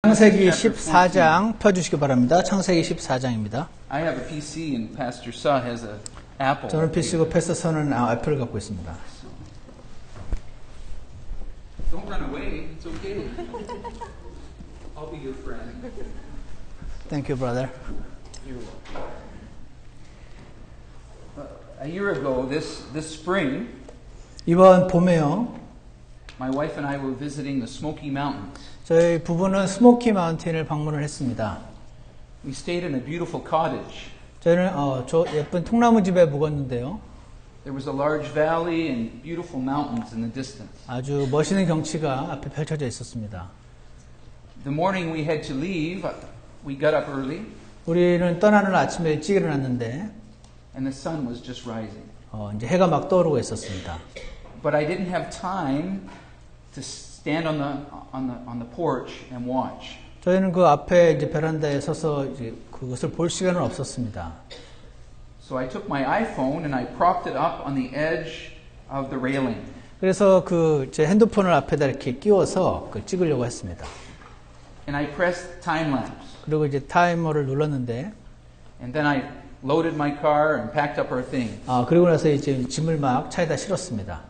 창세기 14장 펴주시기 바랍니다. 창세기 14장입니다. I have a PC and Pastor Suh has a Apple. 저는 PC고 패스터 선은 애플을 갖고 있습니다. Don't run away. It's okay. I'll be your friend. Thank you, brother. You're welcome. A year ago, this spring, 이번 봄에요. my wife and I were visiting the Smoky Mountains. 저희 부부는 스모키 마운틴을 방문을 했습니다. We stayed in a beautiful cottage. 저희는 저 예쁜 통나무 집에 묵었는데요. There was a large valley and beautiful mountains in the distance. 아주 멋있는 경치가 앞에 펼쳐져 있었습니다. The morning we had to leave, we got up early, 우리는 떠나는 아침에 일찍 일어났는데 and the sun was just rising. 이제 해가 막 떠오르고 있었습니다. But I didn't have time to stand on the porch and watch. 저희는 그 앞에 이제 베란다에 서서 이제 그것을 볼 시간은 없었습니다. So I took my iPhone and I propped it up on the edge of the railing. 그래서 제 핸드폰을 앞에다 이렇게 끼워서 찍으려고 했습니다. And I pressed time lapse. 그리고 이제 타이머를 눌렀는데, And then I loaded my car and packed up our things. 그리고 나서 이제 짐을 막 차에다 실었습니다.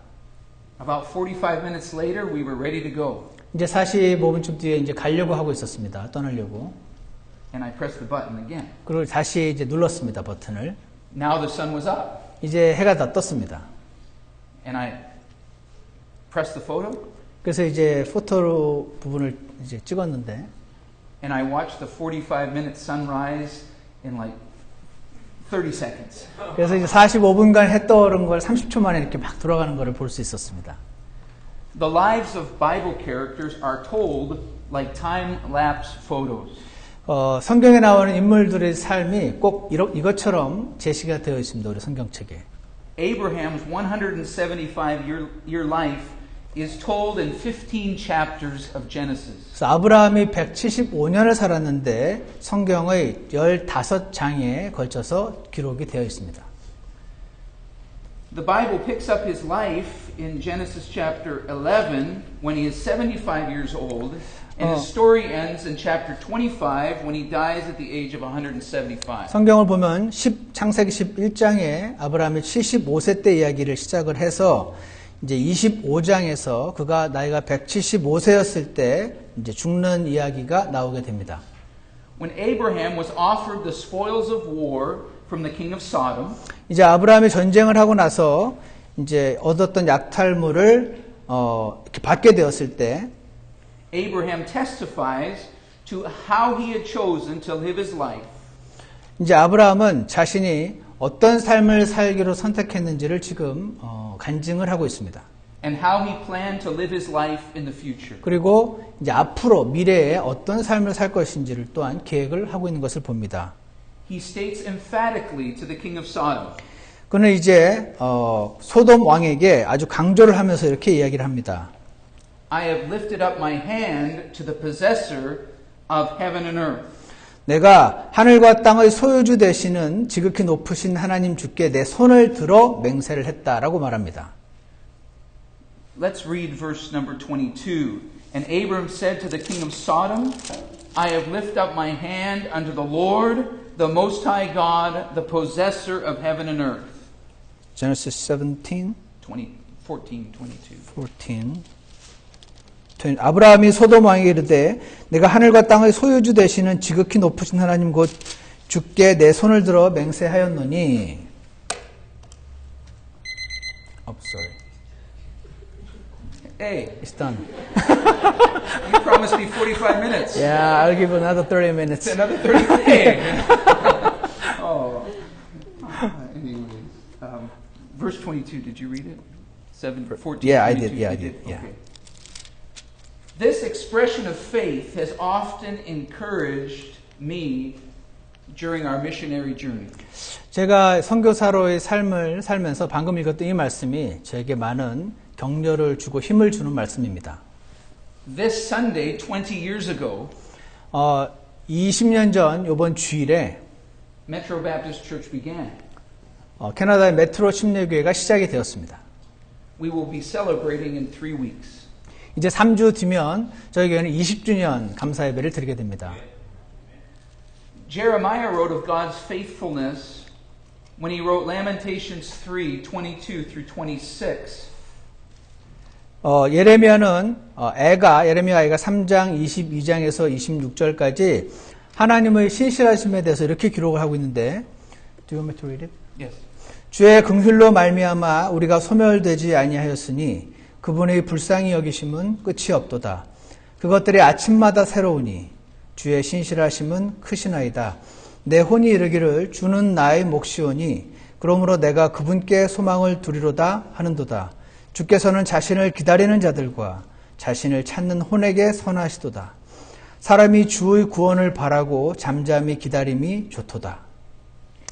About 45 minutes later, we were ready to go. 이제 45분쯤 뒤에 이제 가려고 하고 있었습니다. 떠나려고. And I pressed the button again. 그리고 다시 이제 눌렀습니다. 버튼을. Now the sun was up. 이제 해가 다 떴습니다. And I pressed the photo. 그래서 이제 포토로 부분을 이제 찍었는데, And I watched the 45-minute sunrise in like 30 seconds. 그래서 이제 45분간 해 떠오른 걸 30초 만에 이렇게 막 돌아가는 거를 볼 수 있었습니다. The lives of Bible characters are told like time-lapse photos. 성경에 나오는 인물들의 삶이 꼭 이것처럼 제시가 되어 있습니다. 우리 성경책에. Abraham's 175-year life is told in 15 chapters of Genesis. 그래서 아브라함이 175년을 살았는데 성경의 15장에 걸쳐서 기록이 되어 있습니다. The Bible picks up his life in Genesis chapter 11 when he is 75 years old, and his story ends in chapter 25 when he dies at the age of 175. 성경을 보면 창세기 11장에 아브라함이 75세 때 이야기를 시작을 해서 이제 25장에서 그가 나이가 175세였을 때 이제 죽는 이야기가 나오게 됩니다. When Abraham was offered the spoils of war from the king of Sodom, 이제 아브라함이 전쟁을 하고 나서 이제 얻었던 약탈물을 이렇게 받게 되었을 때 Abraham testifies to how he had chosen to live his life. 이제 아브라함은 자신이 어떤 삶을 살기로 선택했는지를 지금 간증을 하고 있습니다. And how he planned to live his life in the future. 그리고 이제 앞으로 미래에 어떤 삶을 살 것인지를 또한 계획을 하고 있는 것을 봅니다. He states emphatically to the king of Sodom. 그는 이제 소돔 왕에게 아주 강조를 하면서 이렇게 이야기를 합니다. I have lifted up my hand to the possessor of heaven and earth. 내가 하늘과 땅의 소유주 되시는 지극히 높으신 하나님 주께 내 손을 들어 맹세를 했다라고 말합니다. Let's read verse number 22. And Abram said to the king of Sodom, I have lifted up my hand unto the Lord, the Most High God, the possessor of heaven and earth. Genesis 17, 14, 22. 14. 아브라함이 소돔 왕에게 이르되 내가 하늘과 땅의 소유주 되시는 지극히 높으신 하나님 곧 주께 내 손을 들어 맹세하였노니. Sorry. Hey, It's done. you promised me 45 minutes. Yeah, I'll give another 30 minutes. Another 30 minutes. Anyways, verse 22, did you read it? 14, Yeah, I 22, did. Yeah, I you did. Yeah. Okay. This expression of faith has often encouraged me during our missionary journey. 제가 선교사로의 삶을 살면서 방금 읽었던 이 말씀이 저에게 많은 격려를 주고 힘을 주는 말씀입니다. This Sunday, 20 years ago, 20년 전 이번 주일에 Metro Baptist Church began. 캐나다의 메트로 침례교회가 시작이 되었습니다. We will be celebrating in 3 weeks. 이제 3주 뒤면 저희 교회는 20주년 감사 예배를 드리게 됩니다. Jeremiah wrote of God's faithfulness when he wrote Lamentations 3:22 through 26. 예레미야는 예레미야 애가 3장 22장에서 26절까지 하나님의 신실하심에 대해서 이렇게 기록을 하고 있는데, Do you want me to read it? Yes. 주의 긍휼로 말미암아 우리가 소멸되지 아니하였으니 그분의 불쌍히 여기심은 끝이 없도다. 그것들이 아침마다 새로우니 주의 신실하심은 크시나이다. 내 혼이 이르기를 주는 나의 몫이오니 그러므로 내가 그분께 소망을 두리로다 하는도다. 주께서는 자신을 기다리는 자들과 자신을 찾는 혼에게 선하시도다. 사람이 주의 구원을 바라고 잠잠히 기다림이 좋도다.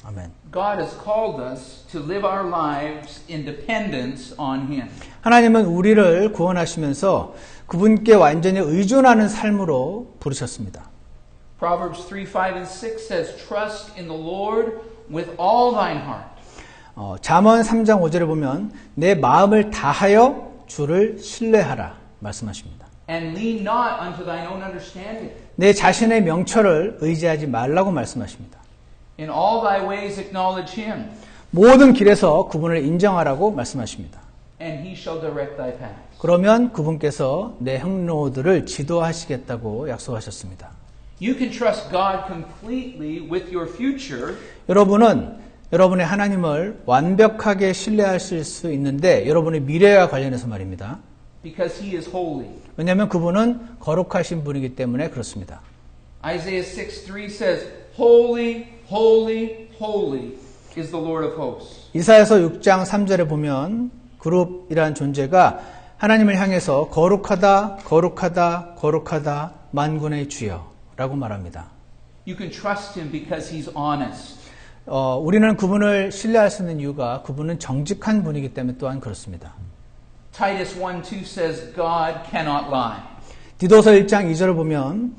아멘. God has called us to live our lives in dependence on Him. 하나님은 우리를 구원하시면서 그분께 완전히 의존하는 삶으로 부르셨습니다. Proverbs 3:5 and 6 says, Trust in the Lord with all thine heart. 잠언 3장 5절에 보면 내 마음을 다하여 주를 신뢰하라 말씀하십니다. And lean not unto thine own understanding. 내 자신의 명철을 의지하지 말라고 말씀하십니다. In all thy ways acknowledge Him, 모든 길에서 그분을 인정하라고 말씀하십니다. and He shall direct thy paths. 그러면 그분께서 내 행로들을 지도하시겠다고 약속하셨습니다. You can trust God completely with your future 여러분은 여러분의 하나님을 완벽하게 신뢰하실 수 있는데 여러분의 미래와 관련해서 말입니다. because He is holy. 왜냐하면 그분은 거룩하신 분이기 때문에 그렇습니다. Isaiah 6:3 says, Holy, holy, holy is the Lord of hosts. 이사야서 6장 3절에 보면 그룹이란 존재가 하나님을 향해서 거룩하다, 거룩하다, 거룩하다 만군의 주여 라고 말합니다. You can trust Him because He's honest. 우리는 그분을 신뢰할 수 있는 이유가 그분은 정직한 분이기 때문에 또한 그렇습니다. Titus 1:2 says, God cannot lie. 디도서 1장 2절을 보면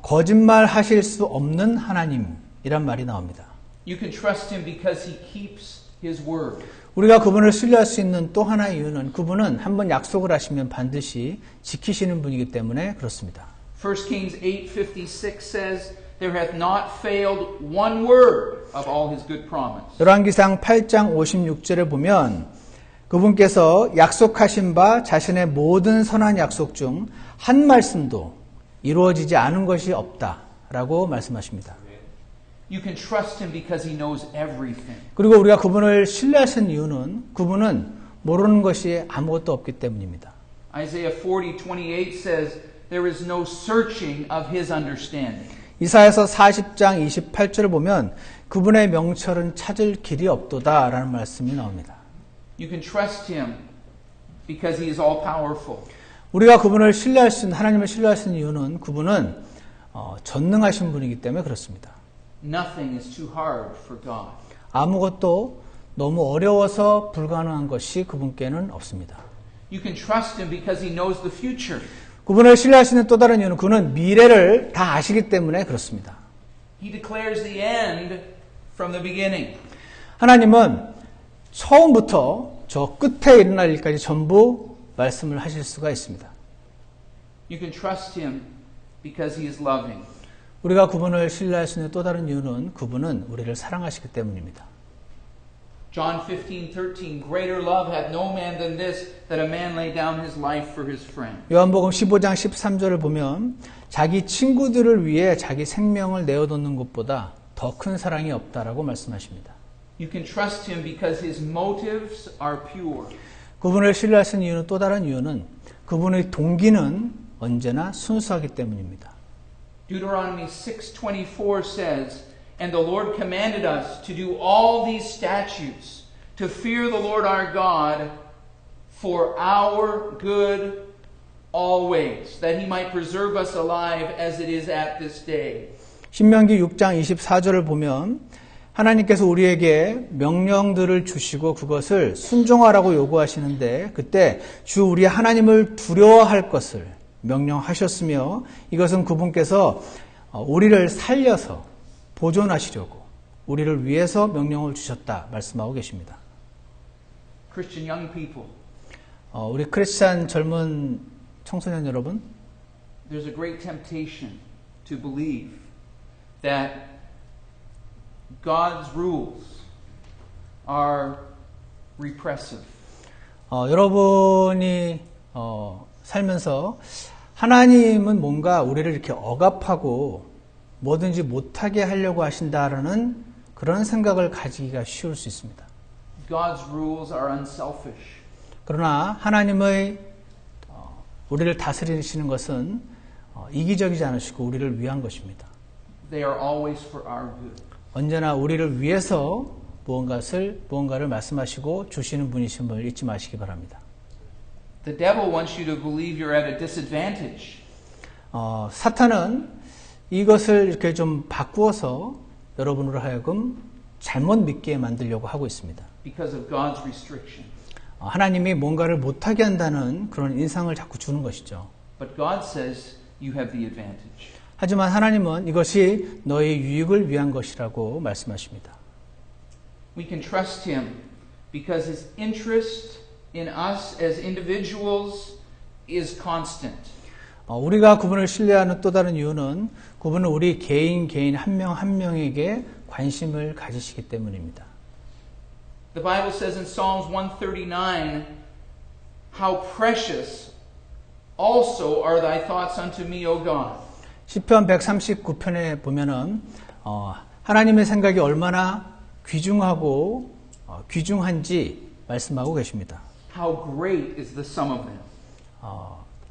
거짓말 하실 수 없는 하나님이란 말이 나옵니다. You can trust Him because He keeps His word. 우리가 그분을 신뢰할 수 있는 또 하나의 이유는 그분은 한번 약속을 하시면 반드시 지키시는 분이기 때문에 그렇습니다. 1 Kings 8:56 says, There hath not failed one word of all His good promise. 열왕기상 8장 56절에 보면 그분께서 약속하신 바 자신의 모든 선한 약속 중 한 말씀도 이루어지지 않은 것이 없다라고 말씀하십니다. You can trust Him because He knows everything. 그리고 우리가 그분을 신뢰하신 이유는 그분은 모르는 것이 아무것도 없기 때문입니다. Isaiah 40:28 says, There is no searching of His understanding. 이사야서 40장 28절을 보면 그분의 명철은 찾을 길이 없도다라는 말씀이 나옵니다. You can trust Him because He is all powerful. 우리가 그분을 신뢰할 수 있는 하나님을 신뢰할 수 있는 이유는 그분은 전능하신 분이기 때문에 그렇습니다. Nothing is too hard for God. 아무것도 너무 어려워서 불가능한 것이 그분께는 없습니다. You can trust Him because He knows the future. 그분을 신뢰할 수 있는 또 다른 이유는 그는 미래를 다 아시기 때문에 그렇습니다. He declares the end from the beginning. 하나님은 처음부터 저 끝에 일어날 일까지 전부 말씀을 하실 수가 있습니다. You can trust Him because He is loving. 우리가 그분을 신뢰할 수 있는 또 다른 이유는 그분은 우리를 사랑하시기 때문입니다. John 15:13 Greater love hath no man than this that a man lay down his life for his friend. 요한복음 15장 13절을 보면 자기 친구들을 위해 자기 생명을 내어놓는 것보다 더 큰 사랑이 없다라고 말씀하십니다. You can trust Him because His motives are pure. 그분을 신뢰할 수 있는 이유는 또 다른 이유는 그분의 동기는 언제나 순수하기 때문입니다. Deuteronomy 6:24 says, And the Lord commanded us to do all these statutes, to fear the Lord our God for our good always, that He might preserve us alive as it is at this day. 신명기 6장 24절을 보면 하나님께서 우리에게 명령들을 주시고 그것을 순종하라고 요구하시는데 그때 주 우리 하나님을 두려워할 것을 명령하셨으며 이것은 그분께서 우리를 살려서 보존하시려고 우리를 위해서 명령을 주셨다 말씀하고 계십니다. Christian young people, 우리 크리스찬 젊은 청소년 여러분, there's a great temptation to believe that God's rules are repressive. 여러분이 살면서 하나님은 뭔가 우리를 이렇게 억압하고 뭐든지 못하게 하려고 하신다라는 그런 생각을 가지기가 쉬울 수 있습니다. God's rules are unselfish. 그러나 하나님의 우리를 다스리시는 것은 이기적이지 않으시고 우리를 위한 것입니다. They are always for our good. 언제나 우리를 위해서 무언가를 말씀하시고 주시는 분이심을 잊지 마시기 바랍니다. The devil wants you to believe you're at a disadvantage. 사탄은 이것을 이렇게 좀 바꾸어서 여러분으로 하여금 잘못 믿게 만들려고 하고 있습니다. Because of God's restriction. 하나님이 뭔가를 못하게 한다는 그런 인상을 자꾸 주는 것이죠. But God says you have the advantage. 하지만 하나님은 이것이 너의 유익을 위한 것이라고 말씀하십니다. We can trust Him because His interest in us as individuals is constant. 우리가 그분을 신뢰하는 또 다른 이유는 그분은 우리 개인 한 명 한 명에게 관심을 가지시기 때문입니다. The Bible says in Psalms 139, How precious also are thy thoughts unto me, O God. 시편 139편에 보면은 하나님의 생각이 얼마나 귀중하고 귀중한지 말씀하고 계십니다. How great is the sum of them.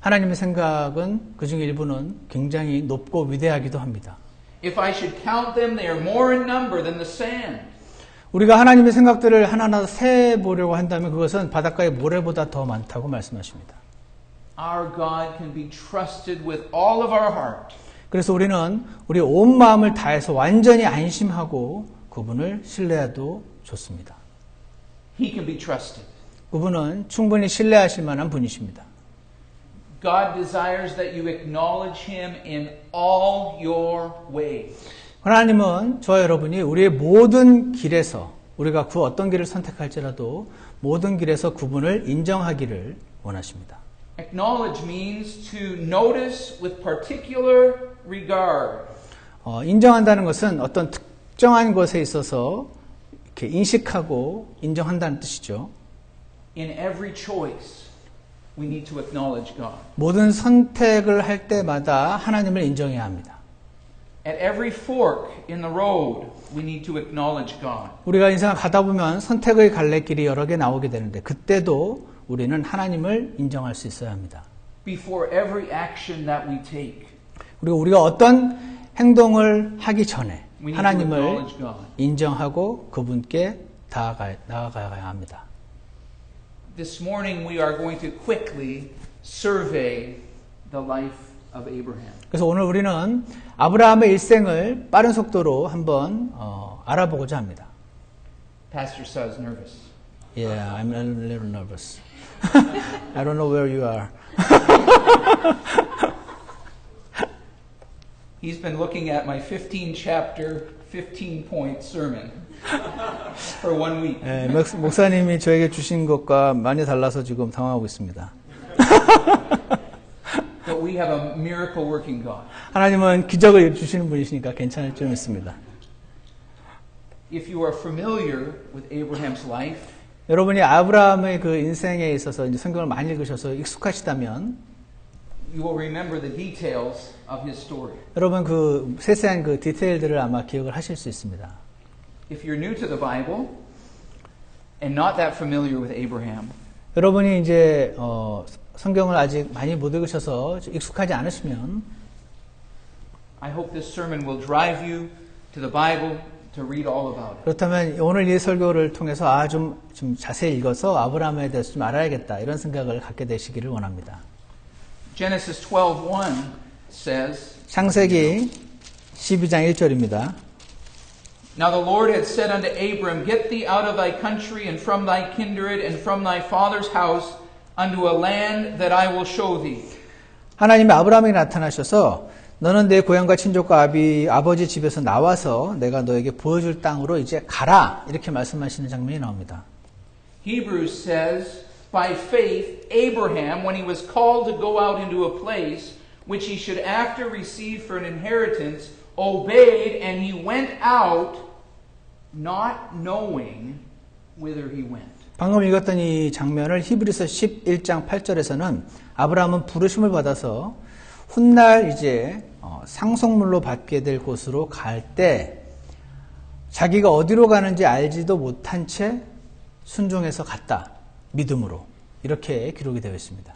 하나님의 생각은 그 중에 일부는 굉장히 높고 위대하기도 합니다. If I should count them, they are more in number than the sand. 우리가 하나님의 생각들을 하나하나 세보려고 한다면 그것은 바닷가의 모래보다 더 많다고 말씀하십니다. Our God can be trusted with all of our heart. 그래서 우리는 우리 온 마음을 다해서 완전히 안심하고 그분을 신뢰해도 좋습니다. He can be trusted. 그분은 충분히 신뢰하실 만한 분이십니다. God desires that you acknowledge Him in all your ways. 하나님은 저와 여러분이 우리의 모든 길에서 우리가 그 어떤 길을 선택할지라도 모든 길에서 그분을 인정하기를 원하십니다. Acknowledge means to notice with particular regard. 인정한다는 것은 어떤 특정한 것에 있어서 이렇게 인식하고 인정한다는 뜻이죠. In every choice, we need to acknowledge God. 모든 선택을 할 때마다 하나님을 인정해야 합니다. At every fork in the road, we need to acknowledge God. 우리가 인생을 가다 보면 선택의 갈래길이 여러 개 나오게 되는데 그때도 우리는 하나님을 인정할 수 있어야 합니다. Before every action that we take, 그리고 우리가 어떤 행동을 하기 전에 we need to 하나님을 acknowledge God. 인정하고 그분께 나아가야 합니다. This morning we are going to quickly survey the life of Abraham. 그래서 오늘 우리는 아브라함의 일생을 빠른 속도로 한번 알아보고자 합니다. Pastor says nervous. Yeah, I'm a little nervous. I don't know where you are. He's been looking at my 15-chapter, 15-point sermon for 1 week. 네, 목사님이 저에게 주신 것과 많이 달라서 지금 당황하고 있습니다. But we have a miracle working God. 하나님은 기적을 주시는 분이시니까 괜찮을 줄 믿습니다. If you are familiar with Abraham's life, 여러분이 아브라함의 그 인생에 있어서 이제 성경을 많이 읽으셔서 익숙하시다면 you will remember the details of his story. 여러분 그 세세한 그 디테일들을 아마 기억을 하실 수 있습니다. If you're new to the Bible and not that familiar with Abraham, 여러분이 이제 성경을 아직 많이 못 읽으셔서 익숙하지 않으시면 I hope this sermon will drive you to the Bible to read all about it. 그렇다면 오늘 이 설교를 통해서 좀 자세히 읽어서 아브라함에 대해서 좀 알아야겠다 이런 생각을 갖게 되시기를 원합니다. Genesis 12:1 says, 창세기 12장 1절입니다. Now the Lord had said unto Abram, Get thee out of thy country and from thy kindred and from thy father's house unto a land that I will show thee. 하나님이 아브라함에게 나타나셔서 너는 내 고향과 친족과 아버지 집에서 나와서 내가 너에게 보여줄 땅으로 이제 가라 이렇게 말씀하시는 장면이 나옵니다. Hebrews says, by faith, Abraham, when he was called to go out into a place which he should after receive for an inheritance, obeyed, and he went out, not knowing whither he went. 방금 읽었던 이 장면을 히브리서 11장 8절에서는 아브라함은 부르심을 받아서 훗날 이제 상속물로 받게 될 곳으로 갈 때 자기가 어디로 가는지 알지도 못한 채 순종해서 갔다. 믿음으로. 이렇게 기록이 되어 있습니다.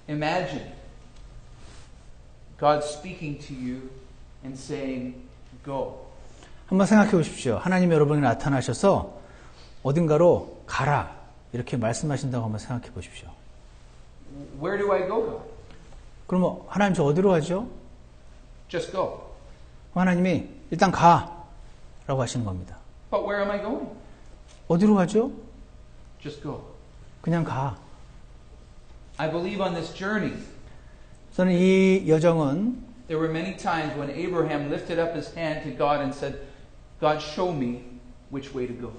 Imagine God speaking to you and saying, go. 한번 생각해 보십시오. 하나님이 여러분에게 나타나셔서 어딘가로 가라. 이렇게 말씀하신다고 한번 생각해 보십시오. Where do I go, God? 그러면 하나님 저 어디로 가죠? Just go. 하나님이 일단 가. 라고 하시는 겁니다. But where am I going? 어디로 가죠? Just go. 그냥 가. I believe on this journey, 저는 이 여정은 there were many times when Abraham lifted up his hand to God and said, God, show me which way to go.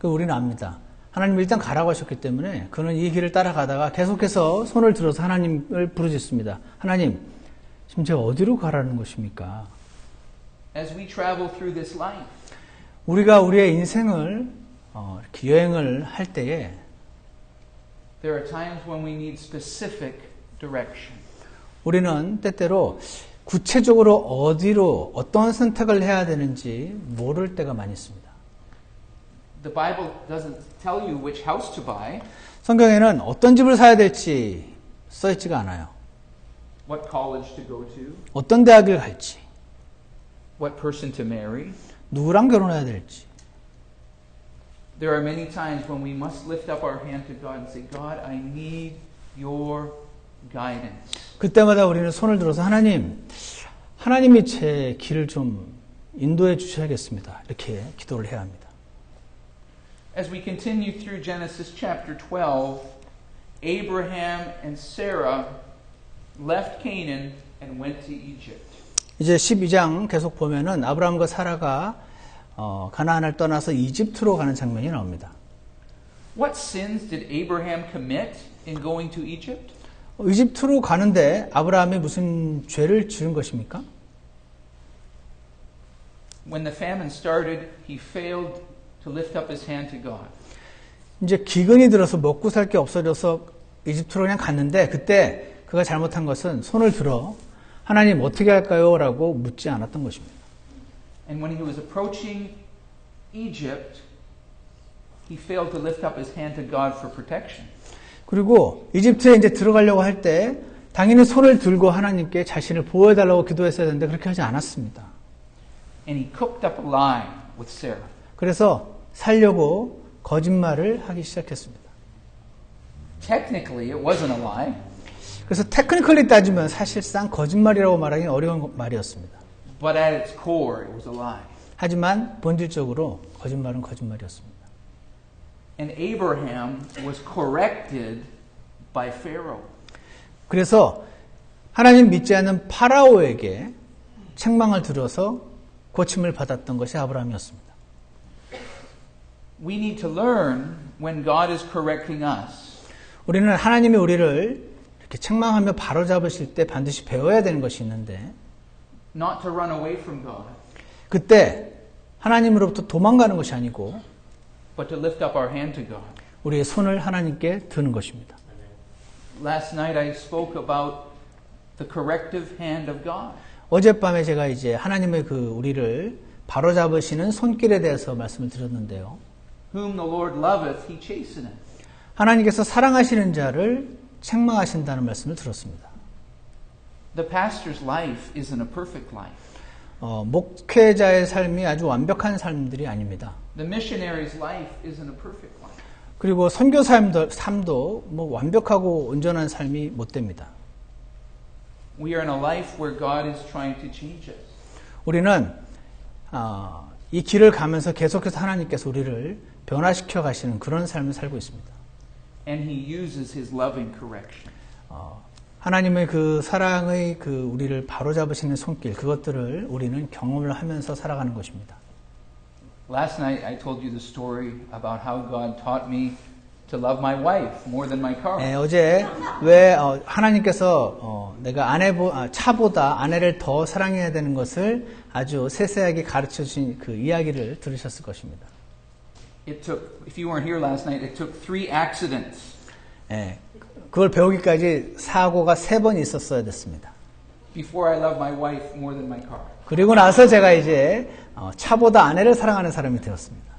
우리는 압니다. 하나님 일단 가라고 하셨기 때문에 그는 이 길을 따라가다가 계속해서 손을 들어서 하나님을 부르짖습니다. 하나님, 지금 제가 어디로 가라는 것입니까? As we travel through this life, 우리가 우리의 인생을 이렇게 여행을 할 때에 there are times when we need specific direction. 우리는 때때로 구체적으로 어디로 어떤 선택을 해야 되는지 모를 때가 많이 있습니다. The Bible doesn't tell you which house to buy, 성경에는 어떤 집을 사야 될지 써있지가 않아요. what college to go to, 어떤 대학을 갈지, what person to marry. 누구랑 결혼해야 될지. There are many times when we must lift up our hand to God and say, God, I need your guidance. 그때마다 우리는 손을 들어서 하나님이 제 길을 좀 인도해 주셔야겠습니다. 이렇게 기도를 해야 합니다. As we continue through Genesis chapter 12, Abraham and Sarah left Canaan and went to Egypt. 이제 12장 계속 보면은 아브라함과 사라가 가나안을 떠나서 이집트로 가는 장면이 나옵니다. What sins did Abraham commit in going to Egypt? 이집트로 가는데 아브라함이 무슨 죄를 지은 것입니까? When the famine started, he failed to lift up his hand to God. 이제 기근이 들어서 먹고 살 게 없어져서 이집트로 그냥 갔는데 그때 그가 잘못한 것은 손을 들어 하나님 어떻게 할까요? 라고 묻지 않았던 것입니다. And when he was approaching Egypt, he failed to lift up his hand to God for protection. 그리고 이집트에 이제 들어가려고 할 때 당연히 손을 들고 하나님께 자신을 보호해달라고 기도했어야 되는데 그렇게 하지 않았습니다. And he cooked up a lie with Sarah. 그래서 살려고 거짓말을 하기 시작했습니다. Technically, it wasn't a lie, 그래서 테크니컬리 따지면 사실상 거짓말이라고 말하기 어려운 말이었습니다. but at its core, it was a lie. 하지만 본질적으로 거짓말은 거짓말이었습니다. And Abraham was corrected by Pharaoh. 그래서 하나님 믿지 않는 파라오에게 책망을 들어서 고침을 받았던 것이 아브라함이었습니다. We need to learn when God is correcting us. 우리는 하나님이 우리를 이렇게 책망하며 바로잡으실 때 반드시 배워야 되는 것이 있는데 Not to run away from God, 그때 하나님으로부터 도망가는 것이 아니고 but to lift up our hand to God. 우리의 손을 하나님께 드는 것입니다. Last night I spoke about the corrective hand of God. 어젯밤에 제가 이제 하나님의 우리를 바로잡으시는 손길에 대해서 말씀을 드렸는데요. Whom the Lord loveth, he chasteneth. 하나님께서 사랑하시는 자를 책망하신다는 말씀을 들었습니다. The pastor's life isn't a perfect life. 목회자의 삶이 아주 완벽한 삶들이 아닙니다. The missionary's life isn't a perfect life. 그리고 선교 삶도 완벽하고 온전한 삶이 못 됩니다. We are in a life where God is trying to change us. 우리는 이 길을 가면서 계속해서 하나님께서 우리를 변화시켜 가시는 그런 삶을 살고 있습니다. And he uses his loving correction. 하나님의 사랑의 우리를 바로잡으시는 손길, 그것들을 우리는 경험을 하면서 살아가는 것입니다. Last night I told you the story about how God taught me to love my wife more than my car. 어제 왜 하나님께서 내가 차보다 아내를 더 사랑해야 되는 것을 아주 세세하게 가르쳐 주신 그 이야기를 들으셨을 것입니다. It took, if you weren't here last night, it took 3 accidents 그걸 배우기까지 사고가 3번 있었어야 됐습니다. before I love my wife more than my car. 그리고 나서 제가 이제 차보다 아내를 사랑하는 사람이 되었습니다.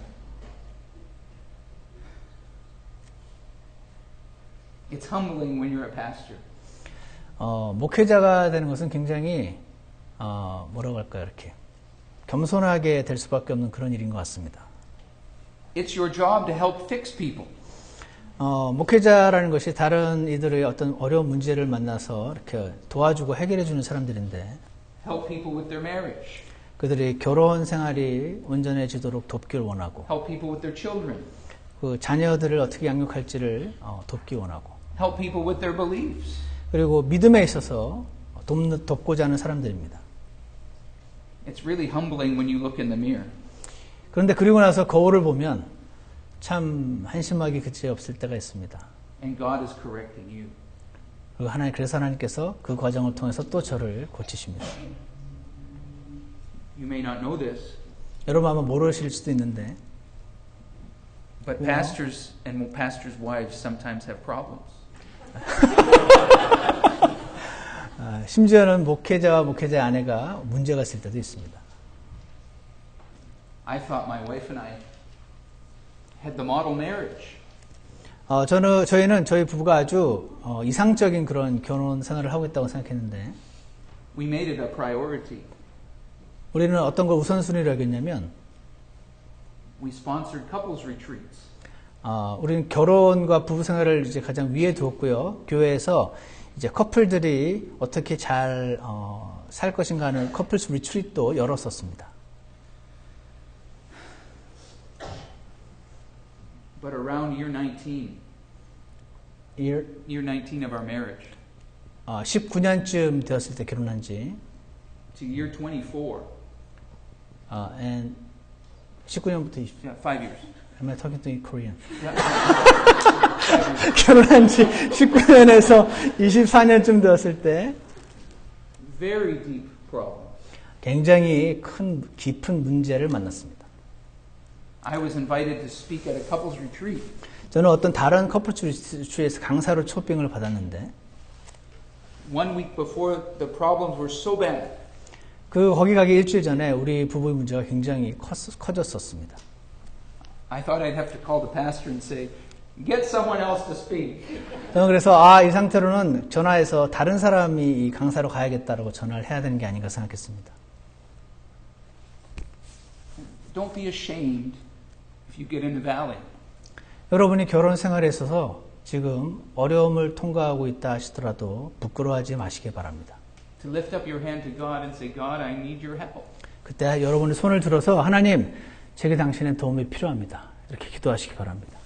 It's humbling when you're a pastor. 목회자가 되는 것은 굉장히 뭐라고 할까요? 이렇게 겸손하게 될 수밖에 없는 그런 일인 것 같습니다. It's your job to help fix people. 목회자라는 것이 다른 이들의 어떤 어려운 문제를 만나서 이렇게 도와주고 해결해 주는 사람들인데 Help people with their marriage. 그들의 결혼 생활이 온전해지도록 돕기를 원하고 Help people with their children. 그 자녀들을 어떻게 양육할지를 돕기 원하고 Help people with their beliefs. 그리고 믿음에 있어서 돕고자 하는 사람들입니다. It's really humbling when you look in the mirror. 그런데 그리고 나서 거울을 보면 참 한심하기 그치없을 때가 있습니다. And God is correcting you. 그리고 그래서 하나님께서 그 과정을 통해서 또 저를 고치십니다. You may not know this, 여러분 아마 모르실 수도 있는데 but pastors and pastors' wives sometimes have problems. 심지어는 목회자와 목회자의 아내가 문제가 있을 때도 있습니다. I thought my wife and I had the model marriage. 저희는 저희 부부가 아주 이상적인 그런 결혼 생활을 하고 있다고 생각했는데 We made it a priority. 우리는 어떤 걸 우선순위로 하겠냐면 We sponsored couples retreats. 우리는 결혼과 부부 생활을 이제 가장 위에 두었고요. 교회에서 이제 커플들이 어떻게 잘 살 것인가 하는 커플스 리트릿도 열었었습니다. But around year 19 of our marriage, 19년쯤 되었을 때 결혼한 지, to year 24, and 19년부터 20. yeah, 5 years. Am I talking to you Korean? Yeah. 결혼한 지 19년에서 24년쯤 되었을 때 Very deep problems. 굉장히 깊은 문제를 만났습니다. I was invited to speak at a couples retreat. 저는 어떤 다른 커플 리트릿에서 강사로 초빙을 받았는데 1 week before the problems were so bad. 거기 가기 일주일 전에 우리 부부의 문제가 굉장히 커졌었습니다. I thought I'd have to call the pastor and say, get someone else to speak. 저는 그래서 이 상태로는 전화해서 다른 사람이 이 강사로 가야겠다라고 전화를 해야 되는 게 아닌가 생각했습니다. Don't be ashamed if you get in the valley. 여러분이 결혼 생활에 있어서 지금 어려움을 통과하고 있다 하시더라도 부끄러워하지 마시기 바랍니다. To lift up your hand to God and say, God, I need your help. 그때 여러분의 손을 들어서 하나님, 제게 당신의 도움이 필요합니다. 이렇게 기도하시기 바랍니다.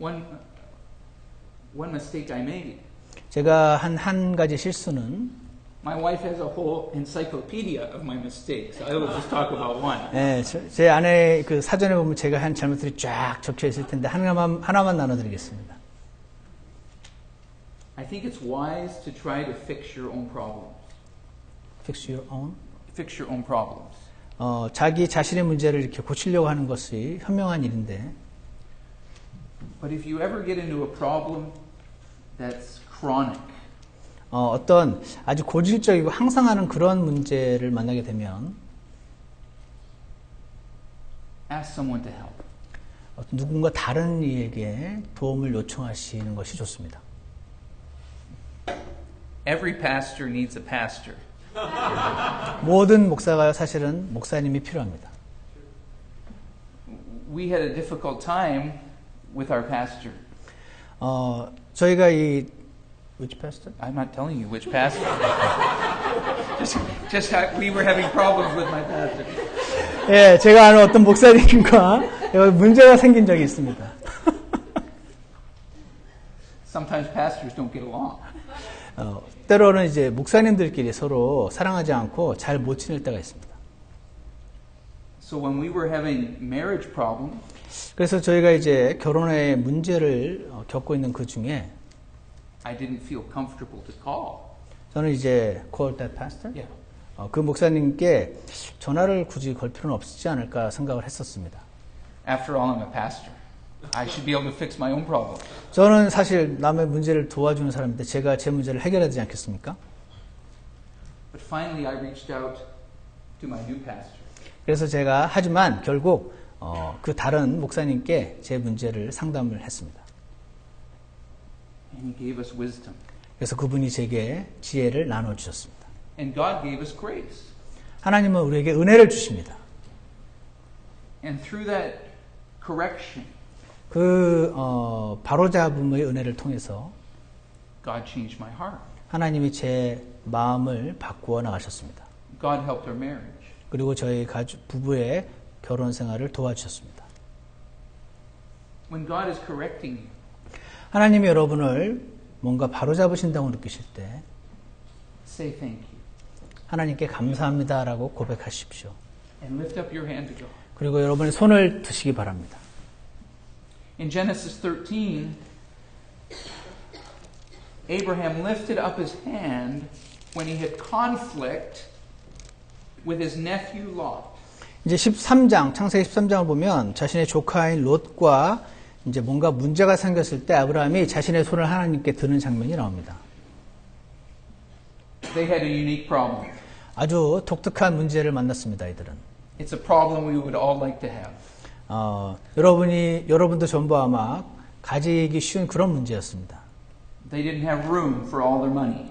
One mistake I made. 제가 한 가지 실수는 My wife has a whole encyclopedia of my mistakes. I will just talk about one. 네, 제 아내 그 사전에 보면 제가 한 잘못들이 쫙 적혀 있을 텐데 하나만 나눠드리겠습니다. I think it's wise to try to fix your own problems. Fix your own? Fix your own problems. 자기 자신의 문제를 이렇게 고치려고 하는 것이 현명한 일인데 But if you ever get into a problem that's chronic, 어떤 아주 고질적이고 항상 하는 그런 문제를 만나게 되면 ask someone to help. 누군가 다른 이에게 도움을 요청하시는 것이 좋습니다. Every pastor needs a pastor. 모든 목사가 사실은 목사님이 필요합니다. We had a difficult time with our pastor. 저희가 which pastor? I'm not telling you which pastor. we were having problems with my pastor. 예, 제가 아는 어떤 목사님과 문제가 생긴 적이 있습니다. Sometimes pastors don't get along. 때로는 이제 목사님들끼리 서로 사랑하지 않고 잘 못 지낼 때가 있습니다. So when we were having marriage problems, 그래서 저희가 이제 결혼의 문제를 겪고 있는 그 중에 I didn't feel comfortable to call. 저는 이제 call that pastor? Yeah. 그 목사님께 전화를 굳이 걸 필요는 없지 않을까 생각을 했었습니다. After all, I'm a pastor. I should be able to fix my own problem. 저는 사실 남의 문제를 도와주는 사람인데 제가 제 문제를 해결해야 되지 않겠습니까? But finally, I reached out to my new pastor. 그래서 제가 하지만 결국 그 다른 목사님께 제 문제를 상담을 했습니다. And he gave us wisdom. 그래서 그분이 제게 지혜를 나눠주셨습니다. And God gave us grace. 하나님은 우리에게 은혜를 주십니다. And through that correction, 그 바로잡음의 은혜를 통해서 God changed my heart. 하나님이 제 마음을 바꾸어 나가셨습니다. God helped our marriage. 그리고 저희 부부의 결혼 생활을 도와주셨습니다. When God is correcting you, 하나님이 여러분을 뭔가 바로잡으신다고 느끼실 때 say thank you. 하나님께 감사합니다라고 고백하십시오. And lift up your hand to God. 그리고 여러분의 손을 드시기 바랍니다. In Genesis 13, Abraham lifted up his hand when he had conflict with his nephew Lot. 이제 13장, 창세기 13장을 보면 자신의 조카인 롯과 이제 뭔가 문제가 생겼을 때 아브라함이 자신의 손을 하나님께 드는 장면이 나옵니다. They had a unique problem. 아주 독특한 문제를 만났습니다, 이들은. It's a problem we would all like to have. 여러분도 전부 아마 가지기 쉬운 그런 문제였습니다. They didn't have room for all their money.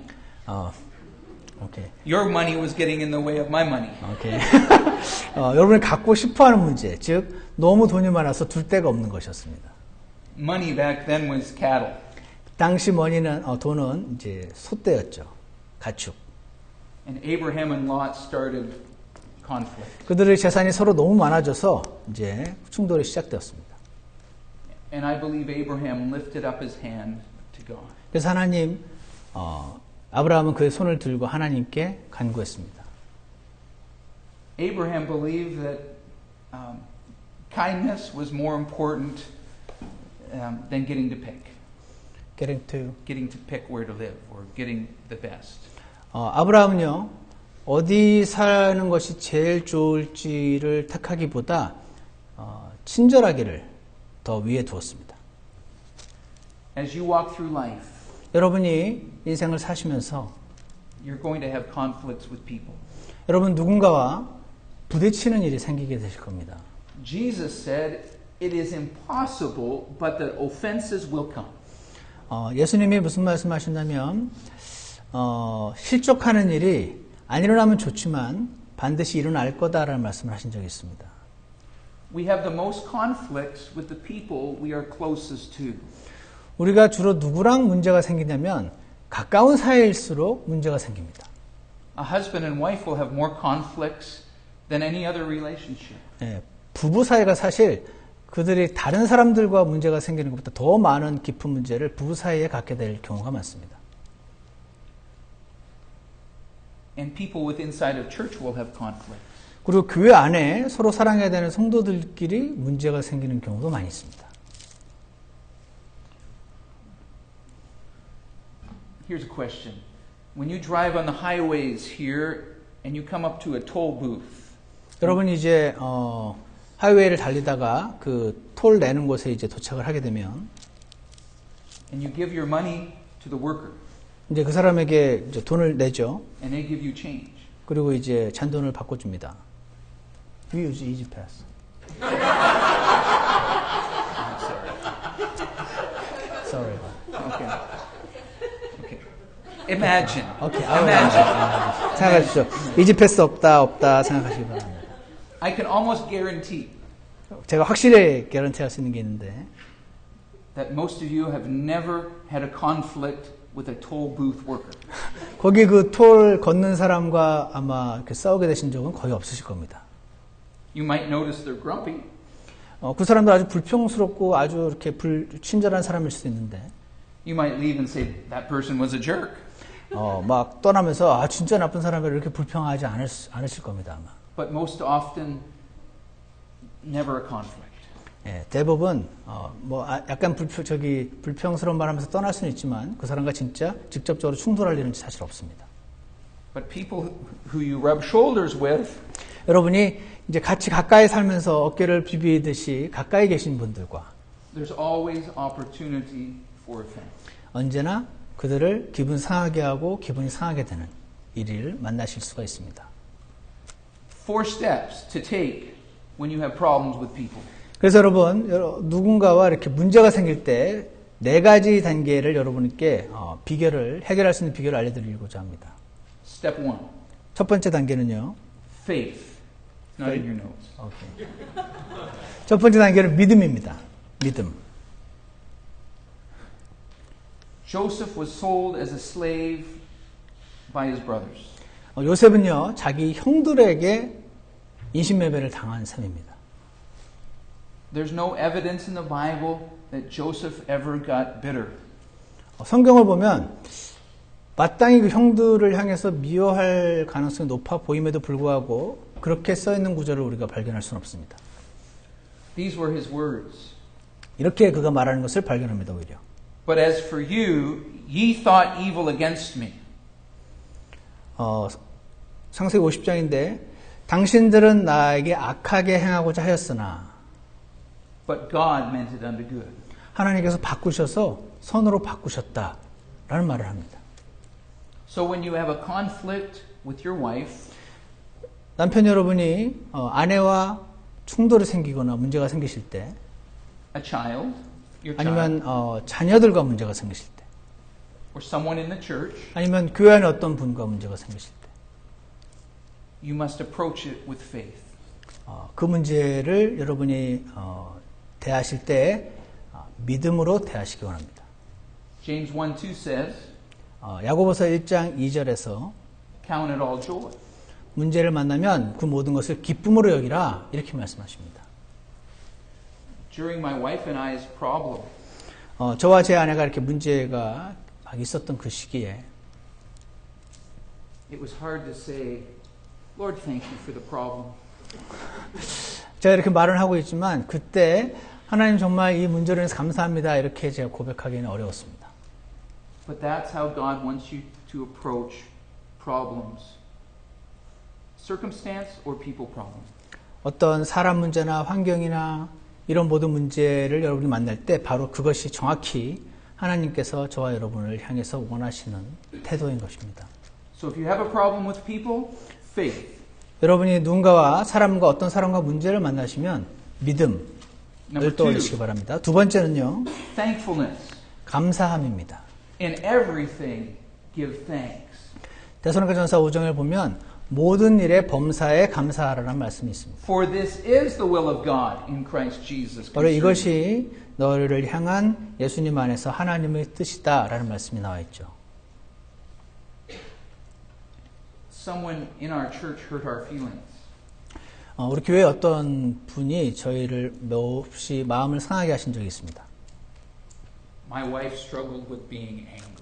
오케이. Your money was getting in the way of my money. 오케이. 여러분이 갖고 싶어하는 문제, 즉 너무 돈이 많아서 둘 데가 없는 것이었습니다. Money back then was cattle. 당시 돈은 이제 소떼였죠, 가축. And Abraham and Lot started conflict. 그들의 재산이 서로 너무 많아져서 이제 충돌이 시작되었습니다. And I believe Abraham lifted up his hand to God. 그래서 아브라함은 그의 손을 들고 하나님께 간구했습니다. Abraham believed that kindness was more important than getting to pick. Getting to pick where to live or getting the best. 아브라함은요, 어디 사는 것이 제일 좋을지를 택하기보다 친절하기를 더 위에 두었습니다. As you walk through life, 여러분이 인생을 사시면서 you're going to have conflicts with people. 여러분 누군가와 부딪히는 일이 생기게 되실 겁니다. Jesus said, "It is impossible, but that offenses will come." 예수님이 무슨 말씀하셨냐면 실족하는 일이 안 일어나면 좋지만 반드시 일어날 거다라는 말씀을 하신 적이 있습니다. We have the most conflicts with the people we are closest to. 우리가 주로 누구랑 문제가 생기냐면 가까운 사이일수록 문제가 생깁니다. A husband and wife will have more conflicts than any other relationship. 네, 부부 사이가 사실 그들이 다른 사람들과 문제가 생기는 것보다 더 많은 깊은 문제를 부부 사이에 갖게 될 경우가 많습니다. And people with inside of church will have conflict. 그리고 교회 안에 서로 사랑해야 되는 성도들끼리 문제가 생기는 경우도 많이 있습니다. Here's a question. When you drive on the highways here and you come up to a toll booth. 여러분이 이제 하이웨이를 달리다가 그 톨 내는 곳에 이제 도착을 하게 되면 And you give your money to the worker. 이제 그 사람에게 이제 돈을 내죠. And they give you change. 그리고 이제 잔돈을 바꿔줍니다. We use EasyPass. Sorry. Okay. Imagine. 오케이. Imagine. 생각하십시오. 이지패스 없다 생각하시기 바랍니다. I can almost guarantee 제가 확실히 개런티할 수 있는 게 있는데 that most of you have never had a conflict with a toll booth worker. 거기 그 톨 걷는 사람과 아마 이렇게 싸우게 되신 적은 거의 없으실 겁니다. You might notice they're grumpy. 그 사람도 아주 불평스럽고 아주 이렇게 불친절한 사람일 수도 있는데 You might leave and say that person was a jerk. 막 떠나면서 진짜 나쁜 사람이 이렇게 불평하지 않으실 겁니다 아마. But most often never a conflict. 예, 대부분 약간 불평스러운 말하면서 떠날 수는 있지만 그 사람과 진짜 직접적으로 충돌할 일은 사실 없습니다. But people who you rub shoulders with, 여러분이 이제 같이 가까이 살면서 어깨를 비비듯이 가까이 계신 분들과 there's always opportunity for offense. 언제나 그들을 기분 상하게 하고 기분이 상하게 되는 일을 만나실 수가 있습니다. 4 steps to take when you have problems with people. 그래서 여러분, 누군가와 이렇게 문제가 생길 때 4가지 단계를 여러분께 해결할 수 있는 비결을 알려드리고자 합니다. Step 1, 첫 번째 단계는요. faith. Not in your notes. 오케이. 첫 번째 단계는 믿음입니다. 믿음. Joseph was sold as a slave by his brothers. 요셉은요, 자기 형들에게 인신매매를 당한 셈입니다. There's no evidence in the Bible that Joseph ever got bitter. 성경을 보면 마땅히 그 형들을 향해서 미워할 가능성이 높아 보임에도 불구하고 그렇게 써있는 구절을 우리가 발견할 수는 없습니다. These were his words. 이렇게 그가 말하는 것을 발견합니다, 오히려. But as for you, ye thought evil against me. 창세기 50장인데 당신들은 나에게 악하게 행하고자 하였으나 But God meant it unto good. 하나님께서 바꾸셔서 선으로 바꾸셨다라는 말을 합니다. So when you have a conflict with your wife, 남편 여러분이 아내와 충돌이 생기거나 문제가 생기실 때 a child, your child, 아니면 자녀들과 문제가 생기실 때 or someone in the church, 아니면 교회 안에 어떤 분과 문제가 생기실 때 you must approach it with faith. 그 문제를 여러분이 대하실 때 믿음으로 대하시기 원합니다. James 1:2 says, 야고보서 1장 2절에서 count it all joy. 문제를 만나면 그 모든 것을 기쁨으로 여기라 이렇게 말씀하십니다. During my wife and I's problem, 저와 제 아내가 이렇게 문제가 막 있었던 그 시기에 it was hard to say, Lord, thank you for the problem. 제가 이렇게 말을 하고 있지만 그때 하나님 정말 이 문제로 인해서 감사합니다 이렇게 제가 고백하기는 어려웠습니다. But that's how God wants you to approach problems. Circumstance or people problem. 어떤 사람 문제나 환경이나 이런 모든 문제를 여러분이 만날 때 바로 그것이 정확히 하나님께서 저와 여러분을 향해서 원하시는 태도인 것입니다. So if you have a problem with people, faith. 여러분이 누군가와 어떤 사람과 문제를 만나시면 믿음을 떠올리시기 바랍니다. 두 번째는요. Thankfulness. 감사함입니다. In everything give thanks. 데살로니가전서 5장을 보면 모든 일에 범사에 감사하라는 말씀이 있습니다. For this is the will of God in Christ Jesus. 바로 이것이 너희를 향한 예수님 안에서 하나님의 뜻이다라는 말씀이 나와 있죠. Someone in our church hurt our feelings. 우리 교회에 어떤 분이 저희를 몹시 마음을 상하게 하신 적이 있습니다. My wife struggled with being angry.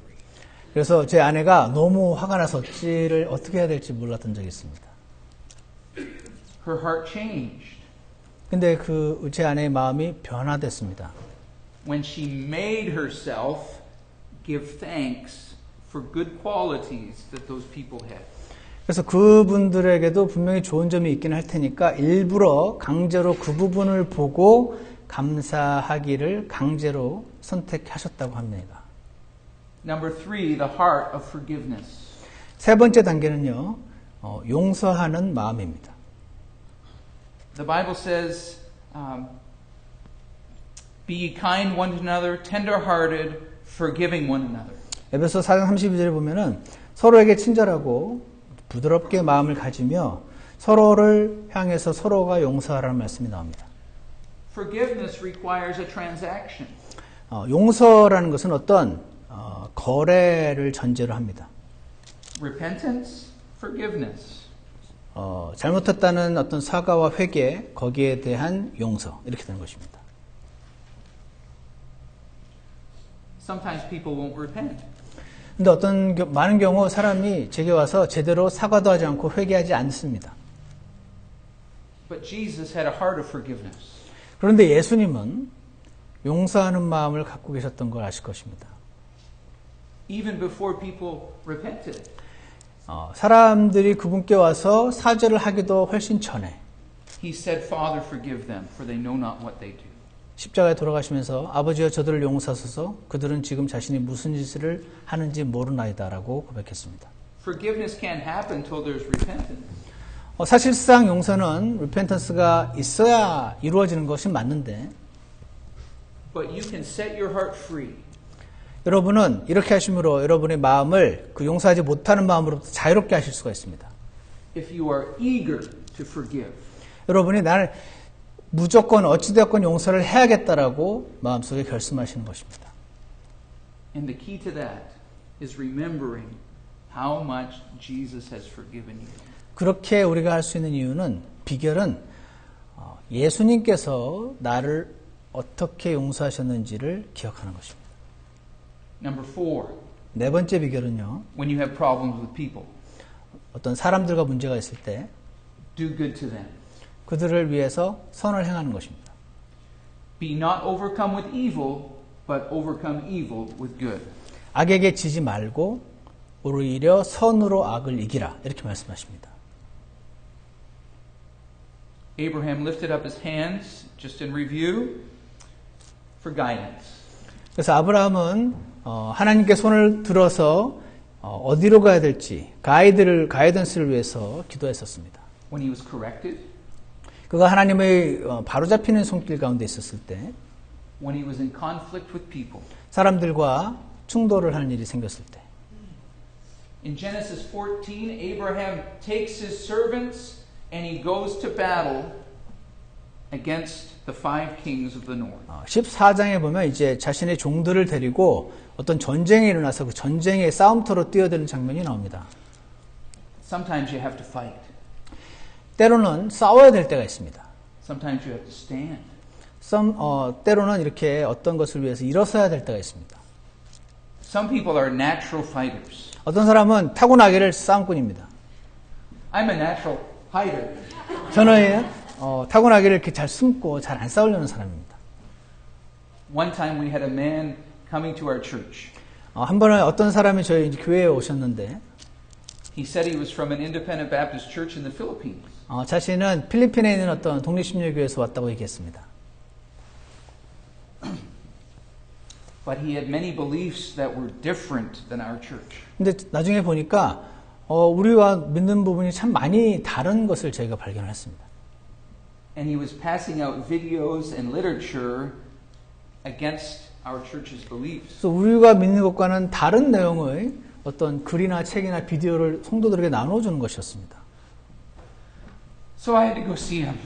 그래서 제 아내가 너무 화가 나서 어찌를 어떻게 해야 될지 몰랐던 적이 있습니다. Her heart changed 근데 제 아내의 마음이 변화됐습니다. when she made herself give thanks for good qualities that those people had. 그래서 그분들에게도 분명히 좋은 점이 있긴 할 테니까 일부러 강제로 그 부분을 보고 감사하기를 강제로 선택하셨다고 합니다. Number 3, the heart of forgiveness. 세 번째 단계는요, 용서하는 마음입니다. The Bible says, be ye kind one to another, tender-hearted, forgiving one another. 에베소 4장 32절에 보면은 서로에게 친절하고 부드럽게 마음을 가지며 서로를 향해서 서로가 용서하라는 말씀이 나옵니다. Forgiveness requires a transaction. 용서라는 것은 어떤 거래를 전제로 합니다. Repentance, forgiveness. 잘못했다는 어떤 사과와 회개, 거기에 대한 용서 이렇게 되는 것입니다. Sometimes people won't repent. 근데 많은 경우 사람이 제게 와서 제대로 사과도 하지 않고 회개하지 않습니다. But Jesus had a heart of forgiveness. 그런데 예수님은 용서하는 마음을 갖고 계셨던 걸 아실 것입니다. Even before people repented. 사람들이 그분께 와서 사죄를 하기도 훨씬 전에 He said, Father, forgive them, for they know not what they do. 십자가에 돌아가시면서 아버지여 저들을 용서하소서 그들은 지금 자신이 무슨 짓을 하는지 모르나이다라고 고백했습니다. Forgiveness can't happen until there's repentance. 사실상 용서는 리펜턴스가 있어야 이루어지는 것이 맞는데 But you can set your heart free. 여러분은 이렇게 하심으로 여러분의 마음을 그 용서하지 못하는 마음으로부터 자유롭게 하실 수가 있습니다. If you are eager to forgive. 여러분이 나를 무조건 어찌되었건 용서를 해야겠다라고 마음속에 결심하시는 것입니다. And the key to that is remembering how much Jesus has forgiven you. 그렇게 우리가 할 수 있는 이유는 비결은 예수님께서 나를 어떻게 용서하셨는지를 기억하는 것입니다. Number 4. 네 번째 비결은요. When you have problems with people, 어떤 사람들과 문제가 있을 때 do good to them. 그들을 위해서 선을 행하는 것입니다. Be not overcome with evil, but overcome evil with good. 악에게 지지 말고 오히려 선으로 악을 이기라 이렇게 말씀하십니다. Abraham lifted up his hands, just in review, for guidance. 그래서 아브라함은 하나님께 손을 들어서 어디로 가야 될지 가이던스를 위해서 기도했었습니다. When he was corrected, 그가 하나님의 바로잡히는 손길 가운데 있었을 때 when he was in conflict with people. 사람들과 충돌을 하는 일이 생겼을 때 In Genesis 14, Abraham takes his servants and he goes to battle against the 5 kings of the north. 14장에 보면 이제 자신의 종들을 데리고 어떤 전쟁이 일어나서 그 전쟁의 싸움터로 뛰어드는 장면이 나옵니다. Sometimes you have to fight. 때로는 싸워야 될 때가 있습니다. Sometimes you have to stand. 때로는 이렇게 어떤 것을 위해서 일어서야 될 때가 있습니다. Some people are natural fighters. 어떤 사람은 타고나기를 싸움꾼입니다. I'm a natural fighter. 저는 타고나기를 이렇게 잘 숨고 잘 안 싸우려는 사람입니다. One time we had a man coming to our church. 한 번은 어떤 사람이 저희 교회에 오셨는데 He said he was from an independent Baptist church in the Philippines. 자신은 필리핀에 있는 어떤 독립심리교회에서 왔다고 얘기했습니다. But he had many beliefs that were different than our church. 근데 나중에 보니까 우리와 믿는 부분이 참 많이 다른 것을 저희가 발견했습니다. And he was passing out videos and literature against our church's beliefs. 그래서 우리가 믿는 것과는 다른 내용의 어떤 글이나 책이나 비디오를 성도들에게 나눠주는 것이었습니다. So I had to go see him.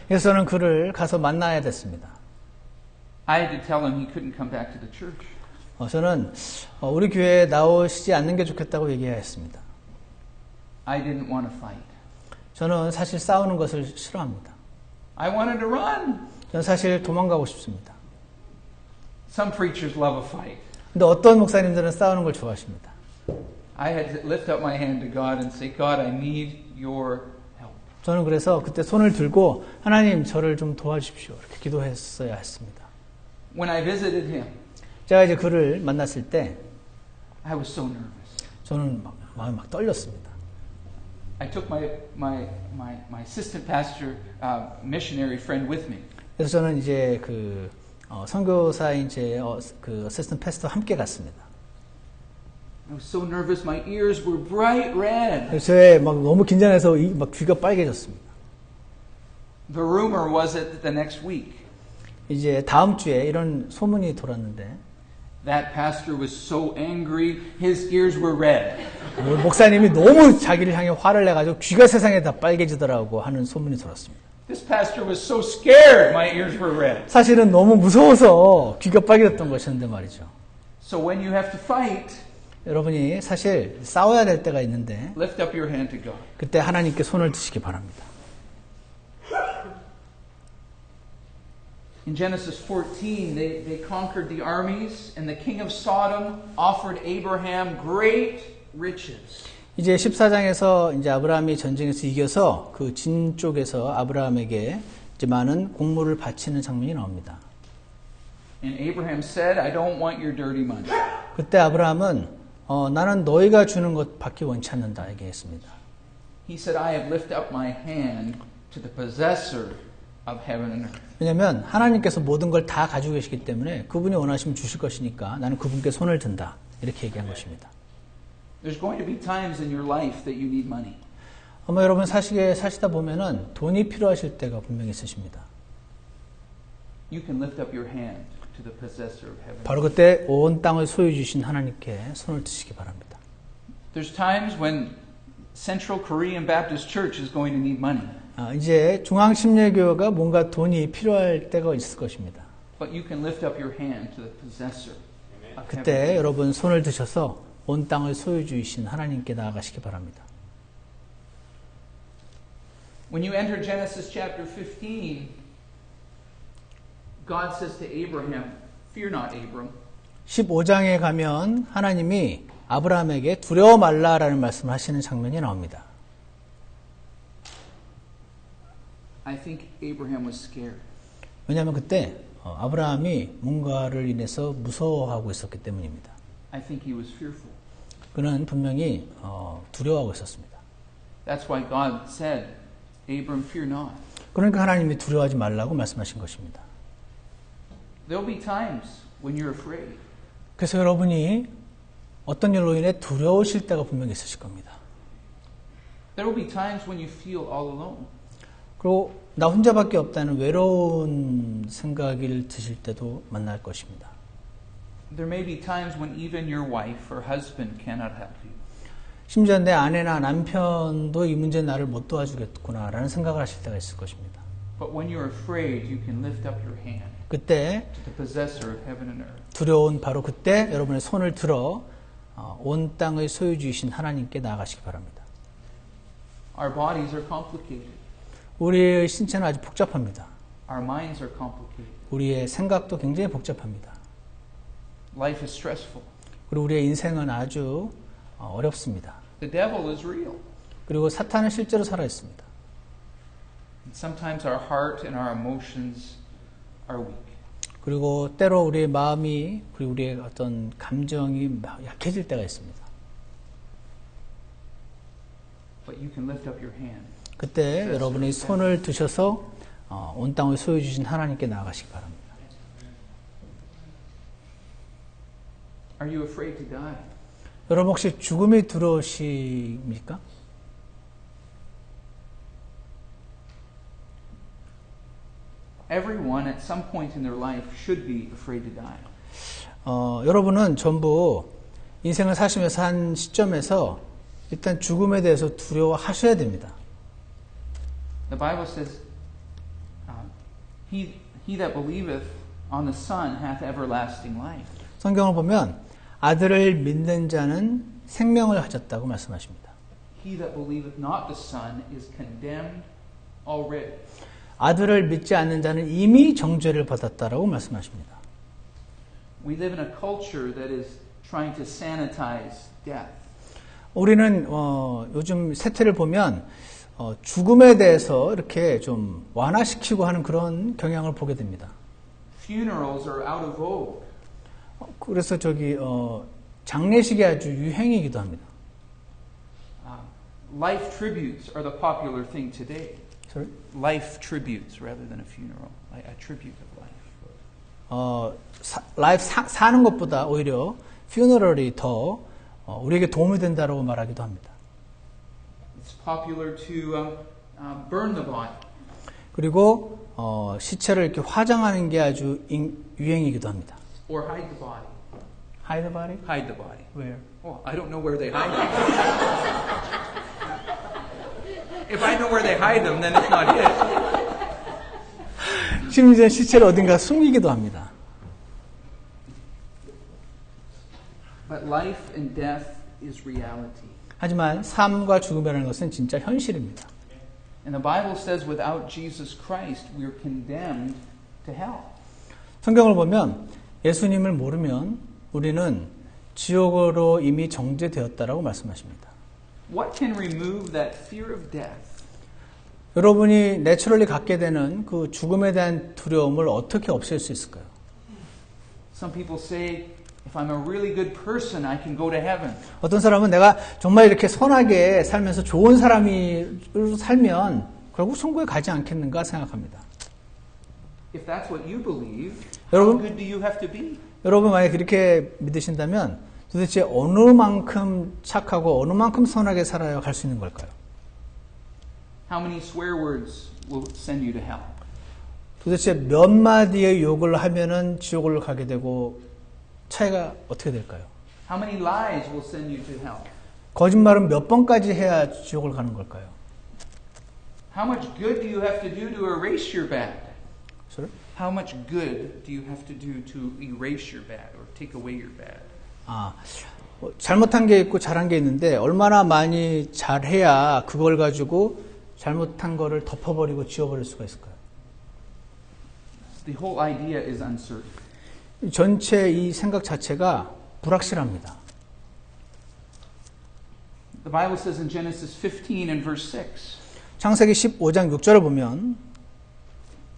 그래서 저는 그를 가서 만나야 됐습니다. I had to tell him he couldn't come back to the church. 저는 우리 교회에 나오시지 않는 게 좋겠다고 얘기했습니다. I didn't want to fight. 저는 사실 싸우는 것을 싫어합니다. I wanted to run. 저는 사실 도망가고 싶습니다. Some preachers love a fight. 근데 어떤 목사님들은 싸우는 걸 좋아하십니다. I had to lift up my hand to God and say, God, I need your help. 저는 그래서 그때 손을 들고 하나님 저를 좀 도와주십시오 이렇게 기도했어야 했습니다. When I visited him, 제가 이제 그를 만났을 때 I was so nervous. 저는 마음이 막 떨렸습니다. I took my assistant pastor, missionary friend with me. 그래서 저는 이제 그 선교사인 제 그 어시스턴트 패스터 함께 갔습니다. I was so nervous. My ears were bright red. 그래서 저의 막 너무 긴장해서 막 귀가 빨개졌습니다. The rumor was that the next week, 이제 다음 주에 이런 소문이 돌았는데 that pastor was so angry, his ears were red. 목사님이 너무 자기를 향해 화를 내가지고 귀가 세상에 다 빨개지더라고 하는 소문이 돌았습니다. This pastor was so scared, my ears were red. 사실은 너무 무서워서 귀가 빨개졌던 것이었는데 말이죠. So when you have to fight, 여러분이 사실 싸워야 될 때가 있는데 lift up your hand to God. 그때 하나님께 손을 드시기 바랍니다. In Genesis 14, they conquered the armies, and the king of Sodom offered Abraham great riches. 이제 14장에서 이제 아브라함이 전쟁에서 이겨서 그 진 쪽에서 아브라함에게 이제 많은 곡물을 바치는 장면이 나옵니다. And Abraham said, I don't want your dirty money. 그때 아브라함은 나는 너희가 주는 것밖에 원치 않는다 얘기했습니다. He said, I have lifted up my hand to the possessor of heaven and earth. 왜냐하면 하나님께서 모든 걸 다 가지고 계시기 때문에 그분이 원하시면 주실 것이니까 나는 그분께 손을 든다 이렇게 얘기한 것입니다. There's going to be times in your life that you need money. 아마 여러분 사시다 보면은 돈이 필요하실 때가 분명히 있으십니다. You can lift up your hand to the possessor of heaven. 바로 그때 온 땅을 소유해 주신 하나님께 손을 드시기 바랍니다. There's times when Central Korean Baptist Church is going to need money. 이제 중앙심례교회가 뭔가 돈이 필요할 때가 있을 것입니다. But you can lift up your hand to the possessor of 그때 heaven. 여러분 손을 드셔서 온 땅을 소유해 주신 하나님께 나아가시기 바랍니다. When you enter Genesis chapter 15, God says to Abraham, Fear not, Abram. 15장에 가면 하나님이 아브라함에게 두려워 말라라는 말씀을 하시는 장면이 나옵니다. I think Abraham was scared. 왜냐하면 그때 아브라함이 뭔가를 인해서 무서워하고 있었기 때문입니다. I think he was fearful. 그는 분명히 두려워하고 있었습니다. That's why God said, Abram, fear not. 그러니까 하나님이 두려워하지 말라고 말씀하신 것입니다. There'll be times when you're afraid. 그래서 여러분이 어떤 일로 인해 두려우실 때가 분명히 있으실 겁니다. There will be times when you feel all alone. 그리고 나 혼자밖에 없다는 외로운 생각을 드실 때도 만날 것입니다. There may be times when even your wife or husband cannot help you. 심지어 내 아내나 남편도 이 문제는 나를 못 도와주겠구나라는 생각을 하실 때가 있을 것입니다. But when you're afraid, you can lift up your hand 그때 to the possessor of heaven and earth. 두려운 바로 그때 여러분의 손을 들어 온 땅의 소유주이신 하나님께 나아가시기 바랍니다. Our bodies are complicated. 우리의 신체는 아주 복잡합니다. Our minds are complicated. 우리의 생각도 굉장히 복잡합니다. Life is stressful. 그리고 우리의 인생은 아주 어렵습니다. The devil is real. 그리고 사탄은 실제로 살아 있습니다. Sometimes our heart and our emotions are weak. 그리고 때로 우리의 마음이 그리고 우리의 어떤 감정이 약해질 때가 있습니다. But you can lift up your hand. 그때 여러분이 손을 드셔서 온 땅을 소유해 주신 하나님께 나아가시기 바랍니다. Are you afraid to die? 여러분 혹시 죽음이 두려우십니까? Everyone at some point in their life should be afraid to die. 여러분은 전부 인생을 사시면서 한 시점에서 일단 죽음에 대해서 두려워하셔야 됩니다. The Bible says, he that believeth on the Son hath everlasting life. 성경을 보면 아들을 믿는 자는 생명을 가졌다고 말씀하십니다. He that believeth not the Son is condemned already. 아들을 믿지 않는 자는 이미 정죄를 받았다라고 말씀하십니다. We live in a culture that is trying to sanitize death. 우리는 요즘 세태를 보면 죽음에 대해서 이렇게 좀 완화시키고 하는 그런 경향을 보게 됩니다. Funerals are out of vogue. 그래서 장례식이 아주 유행이기도 합니다. Life tributes are the popular thing today. Sorry? Life tributes rather than a funeral. A tribute of 라이프 life. 사는 것보다 오히려 퓨너럴이 더 우리에게 도움이 된다고 말하기도 합니다. It's popular to burn the body. 그리고 시체를 이렇게 화장하는 게 아주 유행이기도 합니다. Or hide the body. Hide the body? Hide the body. Where? Oh, I don't know where they hide them. If I know where they hide them, then it's not it. 심지어 시체를 어딘가 숨기기도 합니다. But life and death is reality. 하지만 삶과 죽음이라는 것은 진짜 현실입니다. And the Bible says without Jesus Christ, we are condemned to hell. 성경을 보면 예수님을 모르면 우리는 지옥으로 이미 정죄되었다라고 말씀하십니다. What can remove that fear of death? 여러분이 내추럴리 갖게 되는 그 죽음에 대한 두려움을 어떻게 없앨 수 있을까요? Some people say, if I'm a really good person, I can go to heaven. 어떤 사람은 내가 정말 이렇게 선하게 살면서 좋은 사람이 살면 결국 천국에 가지 않겠는가 생각합니다. If that's what you believe, 여러분, how good do you have to be? 여러분 만약에 그렇게 믿으신다면 도대체 어느 만큼 착하고 어느 만큼 선하게 살아야 갈 수 있는 걸까요? How many swear words will send you to hell? 도대체 몇 마디의 욕을 하면은 지옥을 가게 되고 차이가 어떻게 될까요? How many lies will send you to hell? 거짓말은 몇 번까지 해야 지옥을 가는 걸까요? How much good do you have to do to erase your bad? Sorry? How much good do you have to do to erase your bad or take away your bad? 잘못한 게 있고 잘한 게 있는데 얼마나 많이 잘해야 그걸 가지고 잘못한 거를 덮어버리고 지워버릴 수가 있을까요? The whole idea is uncertain. 전체 이 생각 자체가 불확실합니다. The Bible says in Genesis 15 and verse 6, 창세기 15장 6절을 보면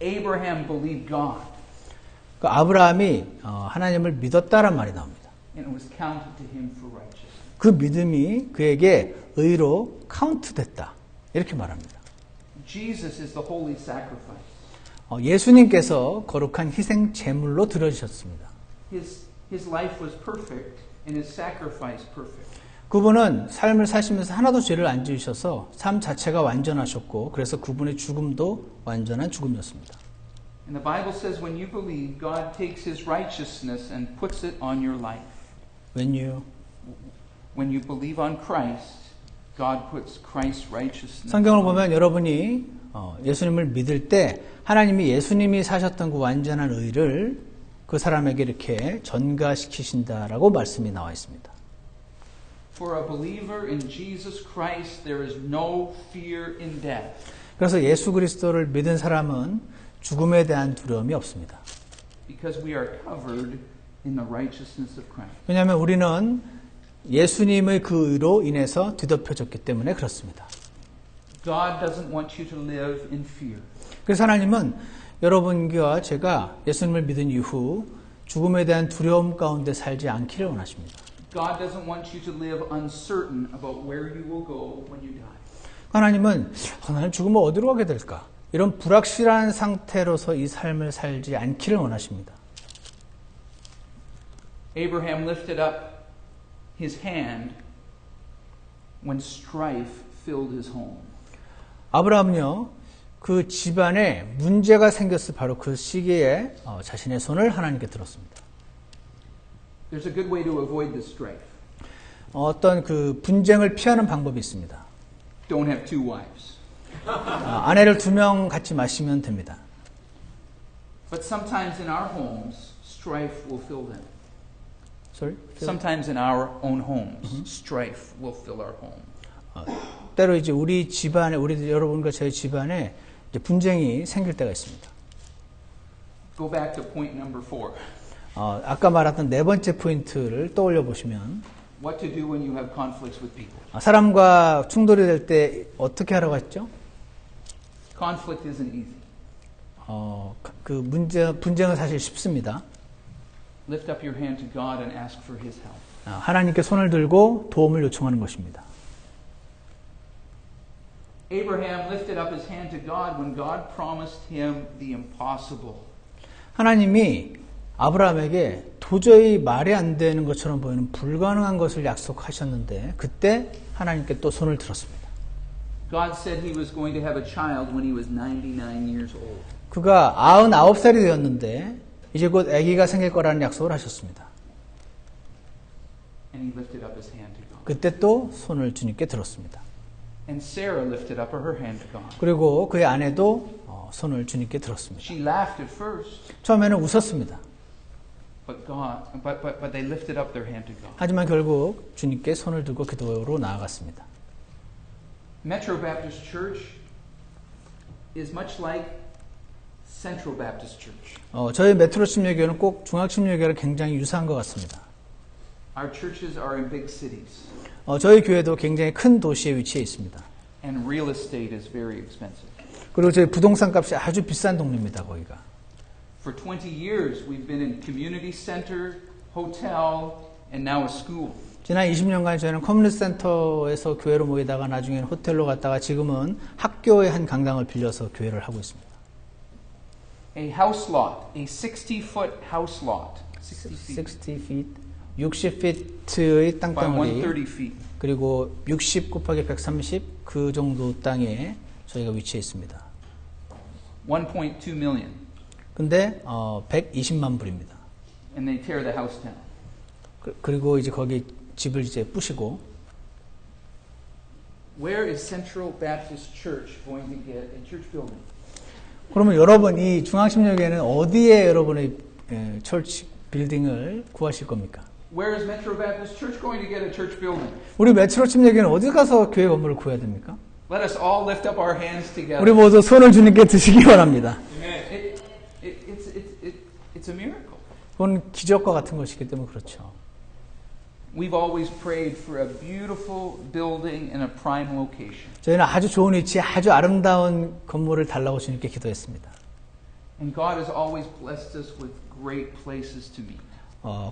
Abraham believed God, 그 아브라함이 하나님을 믿었다란 말이 나옵니다. and it was counted to him for righteousness. 그 믿음이 그에게 의로 카운트됐다. 이렇게 말합니다. Jesus is the holy sacrifice. 예수님께서 거룩한 희생 제물로 드려주셨습니다. His life was perfect and his sacrifice perfect. 그분은 삶을 사시면서 하나도 죄를 안 지으셔서 삶 자체가 완전하셨고 그래서 그분의 죽음도 완전한 죽음이었습니다. And the Bible says when you believe, God takes his righteousness and puts it on your life. When you believe on Christ, God puts Christ's righteousness. 성경을 on you. 보면 여러분이 예수님을 믿을 때 하나님이 예수님이 사셨던 그 완전한 의를 그 사람에게 이렇게 전가시키신다라고 말씀이 나와 있습니다. For a believer in Jesus Christ, there is no fear in death. 그래서 예수 그리스도를 믿은 사람은 죽음에 대한 두려움이 없습니다. Because we are covered in the righteousness of Christ. 왜냐하면 우리는 예수님의 그 의로 인해서 뒤덮여졌기 때문에 그렇습니다. God doesn't want you to live in fear. 그래서 하나님은 여러분과 제가 예수님을 믿은 이후 죽음에 대한 두려움 가운데 살지 않기를 원하십니다. God doesn't want you to live uncertain about where you will go when you die. 하나님은 나는 죽으면 어디로 가게 될까? 이런 불확실한 상태로서 이 삶을 살지 않기를 원하십니다. Abraham lifted up his hand when strife filled his home. 아브라함은요, 그 집안에 문제가 생겼을 바로 그 시기에 자신의 손을 하나님께 들었습니다. There's a good way to avoid this strife. 어떤 그 분쟁을 피하는 방법이 있습니다. Don't have two wives. 아내를 2명 갖지 마시면 됩니다. But sometimes in our homes, strife will fill them. Sorry? Sometimes in our own homes, strife will fill our home. 때로 이제 우리 집안에, 우리 여러분과 저희 집안에 이제 분쟁이 생길 때가 있습니다. Go back to point number 4. 아까 말했던 네 번째 포인트를 떠올려 보시면 What to do when you have conflicts with people. 사람과 충돌이 될 때 어떻게 하라고 했죠? Conflict isn't easy. 그 분쟁은 사실 쉽습니다. Lift up your hand to God and ask for His help. 하나님께 손을 들고 도움을 요청하는 것입니다. Abraham lifted up his hand to God when God promised him the impossible. 하나님이 아브라함에게 도저히 말이 안 되는 것처럼 보이는 불가능한 것을 약속하셨는데 그때 하나님께 또 손을 들었습니다. God said he was going to have a child when he was 99 years old. 그가 99살이 되었는데 이제 곧 아기가 생길 거라는 약속을 하셨습니다. And he lifted up his hand to God. 그때 또 손을 주님께 들었습니다. And Sarah lifted up her hand to God. 그리고 그의 아내도 손을 주님께 들었습니다. She laughed at first, 처음에는 웃었습니다. but they lifted up their hand to God. 하지만 결국 주님께 손을 들고 기도로 나아갔습니다. Metro Baptist Church is much like Central Baptist Church. 저희 메트로 침례교회는 꼭 중앙 침례교회랑 굉장히 유사한 것 같습니다. Our churches are in big cities. 저희 교회도 굉장히 큰 도시에 위치해 있습니다. And real estate is very expensive. 그리고 저희 부동산 값이 아주 비싼 동네입니다, 거기가. For 20 years, we've been in community center, hotel, and now a school. 지난 20년간 저희는 커뮤니티 센터에서 교회로 모이다가 나중에는 호텔로 갔다가 지금은 학교의 한 강당을 빌려서 교회를 하고 있습니다. A house lot, a 60-foot house lot. 60 feet. 60feet의 by 땅덩어리 130 feet. 그리고 60 곱하기 130 그 정도 땅에 저희가 위치해 있습니다. 1.2 million. 근데 120만 불입니다. And they tear the house down. 그리고 이제 거기 집을 이제 부시고 Where is Central Baptist Church going to get a church building? 그러면 여러분 이 중앙심령교회는 어디에 여러분의 철치 빌딩을 구하실 겁니까? Where is Metro Baptist Church going to get a church building? 우리 메트로 침례교회는 어디 가서 교회 건물을 구해야 됩니까? Let us all lift up our hands together. 우리 모두 손을 주님께 드시기 바랍니다. It's a miracle. 그건 기적과 같은 것이기 때문에 그렇죠. We've always prayed for a beautiful building in a prime location. 저희는 아주 좋은 위치에 아주 아름다운 건물을 달라고 주님께 기도했습니다. And God has always blessed us with great places to meet.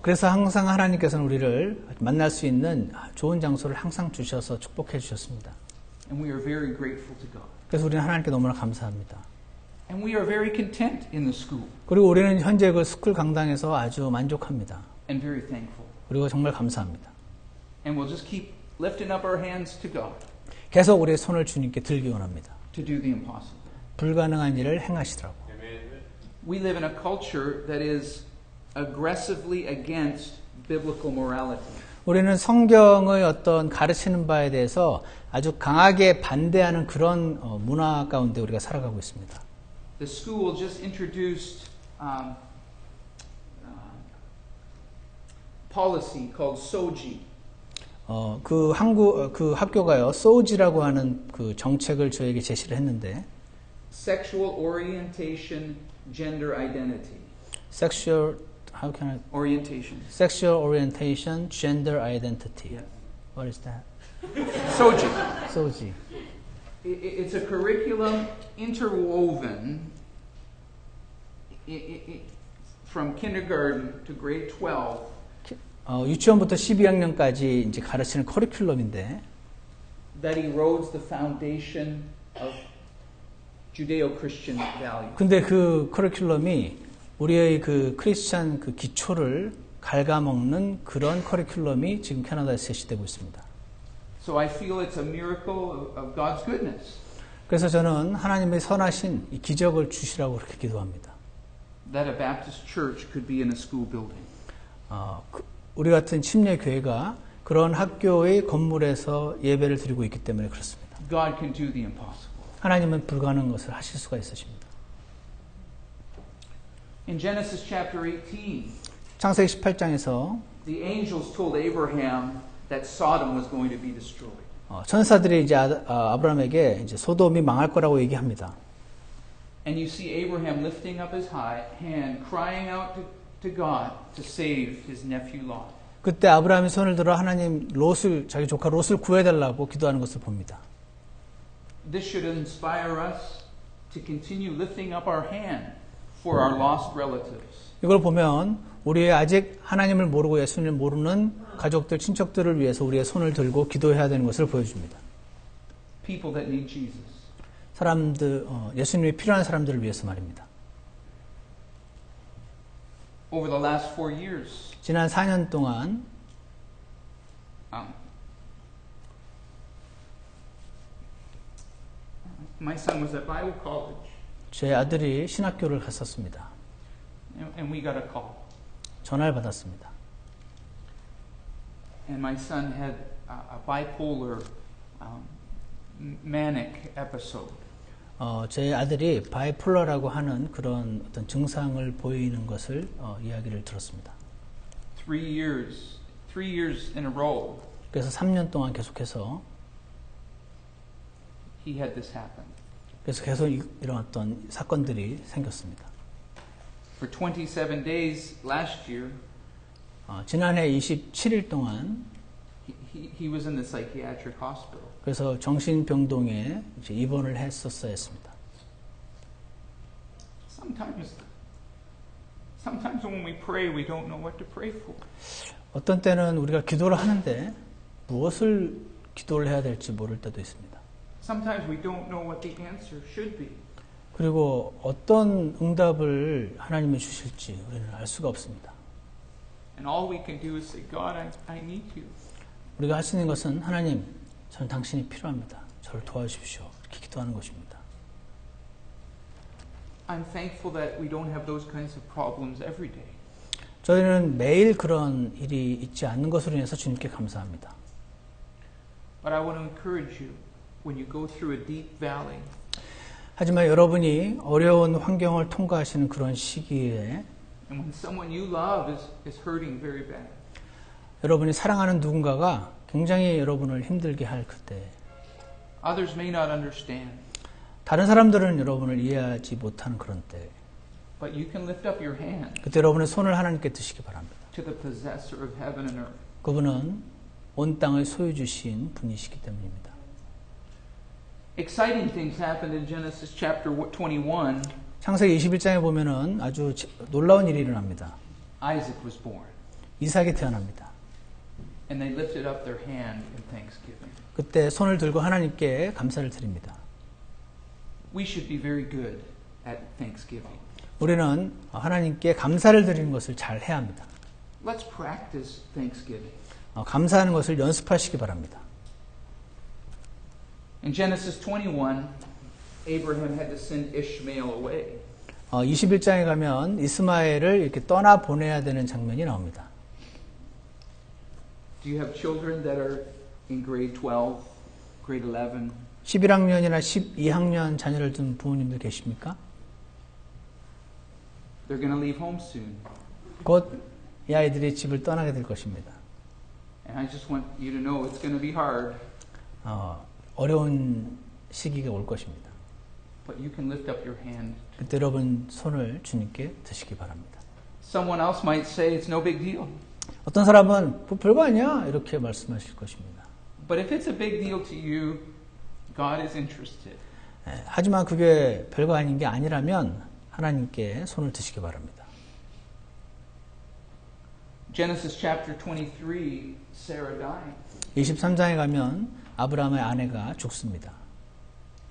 그래서 항상 하나님께서는 우리를 만날 수 있는 좋은 장소를 항상 주셔서 축복해 주셨습니다. And we are very grateful to God. 그래서 우리는 하나님께 너무나 감사합니다. And we are very content in the school. 그리고 우리는 현재 그 스쿨 강당에서 아주 만족합니다. And very thankful. 그리고 정말 감사합니다. And we'll just keep lifting up our hands to God 계속 우리의 손을 주님께 들기 원합니다. to do the impossible. 불가능한 일을 행하시더라고. We live in a culture that is aggressively against biblical morality. 우리는 성경의 어떤 가르치는 바에 대해서 아주 강하게 반대하는 그런 문화 가운데 우리가 살아가고 있습니다. The school just introduced policy called SOGI. 그 학교가요, 소지라고 하는 그 정책을 저에게 제시를 했는데, Sexual orientation, gender identity. Sexual orientation, gender identity. Yes. What is that? SOGI. 소지. It's a curriculum interwoven from kindergarten to grade 12. 유치원부터 12학년까지 이제 가르치는 커리큘럼인데, that erodes the foundation of Judeo-Christian values. 근데 그 커리큘럼이 우리의 그 크리스찬 그 기초를 갉아먹는 그런 커리큘럼이 지금 캐나다에서 제시되고 있습니다. So I feel it's a miracle of God's goodness. 그래서 저는 하나님의 선하신 이 기적을 주시라고 그렇게 기도합니다. That a Baptist church could be in a school building. 우리 같은 침례 교회가 그런 학교의 건물에서 예배를 드리고 있기 때문에 그렇습니다. God can do the impossible. 하나님은 불가능한 것을 하실 수가 있으십니다. In Genesis chapter 18, 창세기 18장에서 the angels told Abraham that Sodom was going to be destroyed. 천사들이 이제 아브라함에게 이제 소돔이 망할 거라고 얘기합니다. And you see Abraham lifting up his hand, crying out to God to save his nephew Lot. 그때 아브라함이 손을 들어 하나님 자기 조카 롯을 구해달라고 기도하는 것을 봅니다. This should inspire us to continue lifting up our hand for our lost relatives. 이걸 보면 우리의 아직 하나님을 모르고 예수님을 모르는 가족들, 친척들을 위해서 우리의 손을 들고 기도해야 되는 것을 보여줍니다. People that need Jesus. 사람들, 예수님이 필요한 사람들을 위해서 말입니다. Over the last 4 years, 지난 4년 동안 my son was at Bible college. 제 아들이 신학교를 갔었습니다. And we got a call. 전화를 받았습니다. And my son had a bipolar manic episode. 제 아들이 바이폴러라고 하는 그런 어떤 증상을 보이는 것을 이야기를 들었습니다. 3 years in a row. 그래서 3년 동안 계속해서 He had this happen. 그래서 계속 이런 어떤 사건들이 생겼습니다. For 27 days last year, 지난해 27일 동안 he was in the psychiatric hospital. 그래서 정신병동에 이제 입원을 했었어야 했습니다. Sometimes when we pray, we don't know what to pray for. 어떤 때는 우리가 기도를 하는데 무엇을 기도를 해야 될지 모를 때도 있습니다. Sometimes we don't know what the answer should be. 그리고 어떤 응답을 하나님이 주실지 우리는 알 수가 없습니다. And all we can do is say, God, I need you. 우리가 할 수 있는 것은 하나님, 저는 당신이 필요합니다. 저를 도와주십시오. 이렇게 기도하는 것입니다. I'm thankful that we don't have those kinds of problems every day. 저희는 매일 그런 일이 있지 않는 것으로 인해서 주님께 감사합니다. But I want to encourage you when you go through a deep valley. 하지만 여러분이 어려운 환경을 통과하시는 그런 시기에 And when someone you love is hurting very bad. 여러분이 사랑하는 누군가가 굉장히 여러분을 힘들게 할 그때 Others may not understand. 다른 사람들은 여러분을 이해하지 못하는 그런 때 But you can lift up your hand 그때 여러분의 손을 하나님께 드시기 바랍니다. to the possessor of heaven and earth. 그분은 온 땅을 소유주신 분이시기 때문입니다. Exciting things happened in Genesis chapter 21. 창세기 21장에 보면은 아주 놀라운 일이 일어납니다. Isaac was born. 이삭이 태어납니다. And they lifted up their hand in thanksgiving. 그때 손을 들고 하나님께 감사를 드립니다. We should be very good at thanksgiving. 우리는 하나님께 감사를 드리는 것을 잘 해야 합니다. Let's practice thanksgiving. 감사하는 것을 연습하시기 바랍니다. In Genesis 21, Abraham had to send Ishmael away. 21장에 가면 이스마엘을 이렇게 떠나 보내야 되는 장면이 나옵니다. Do you have children that are in grade 12, grade 11? 11학년이나 12학년 자녀를 둔 부모님들 계십니까? They're going to leave home soon. 곧 이 아이들이 집을 떠나게 될 것입니다. And I just want you to know it's going to be hard. 어려운 시기가 올 것입니다. But you can lift up your hand. 그때 여러분 손을 주님께 드시기 바랍니다. Someone else might say it's no big deal. 어떤 사람은 별거 아니야 이렇게 말씀하실 것입니다. But if it's a big deal to you, God is interested. 하지만 그게 별거 아닌 게 아니라면 하나님께 손을 드시기 바랍니다. Genesis chapter 23, Sarah died. 23장에 가면 아브라함의 아내가 죽습니다.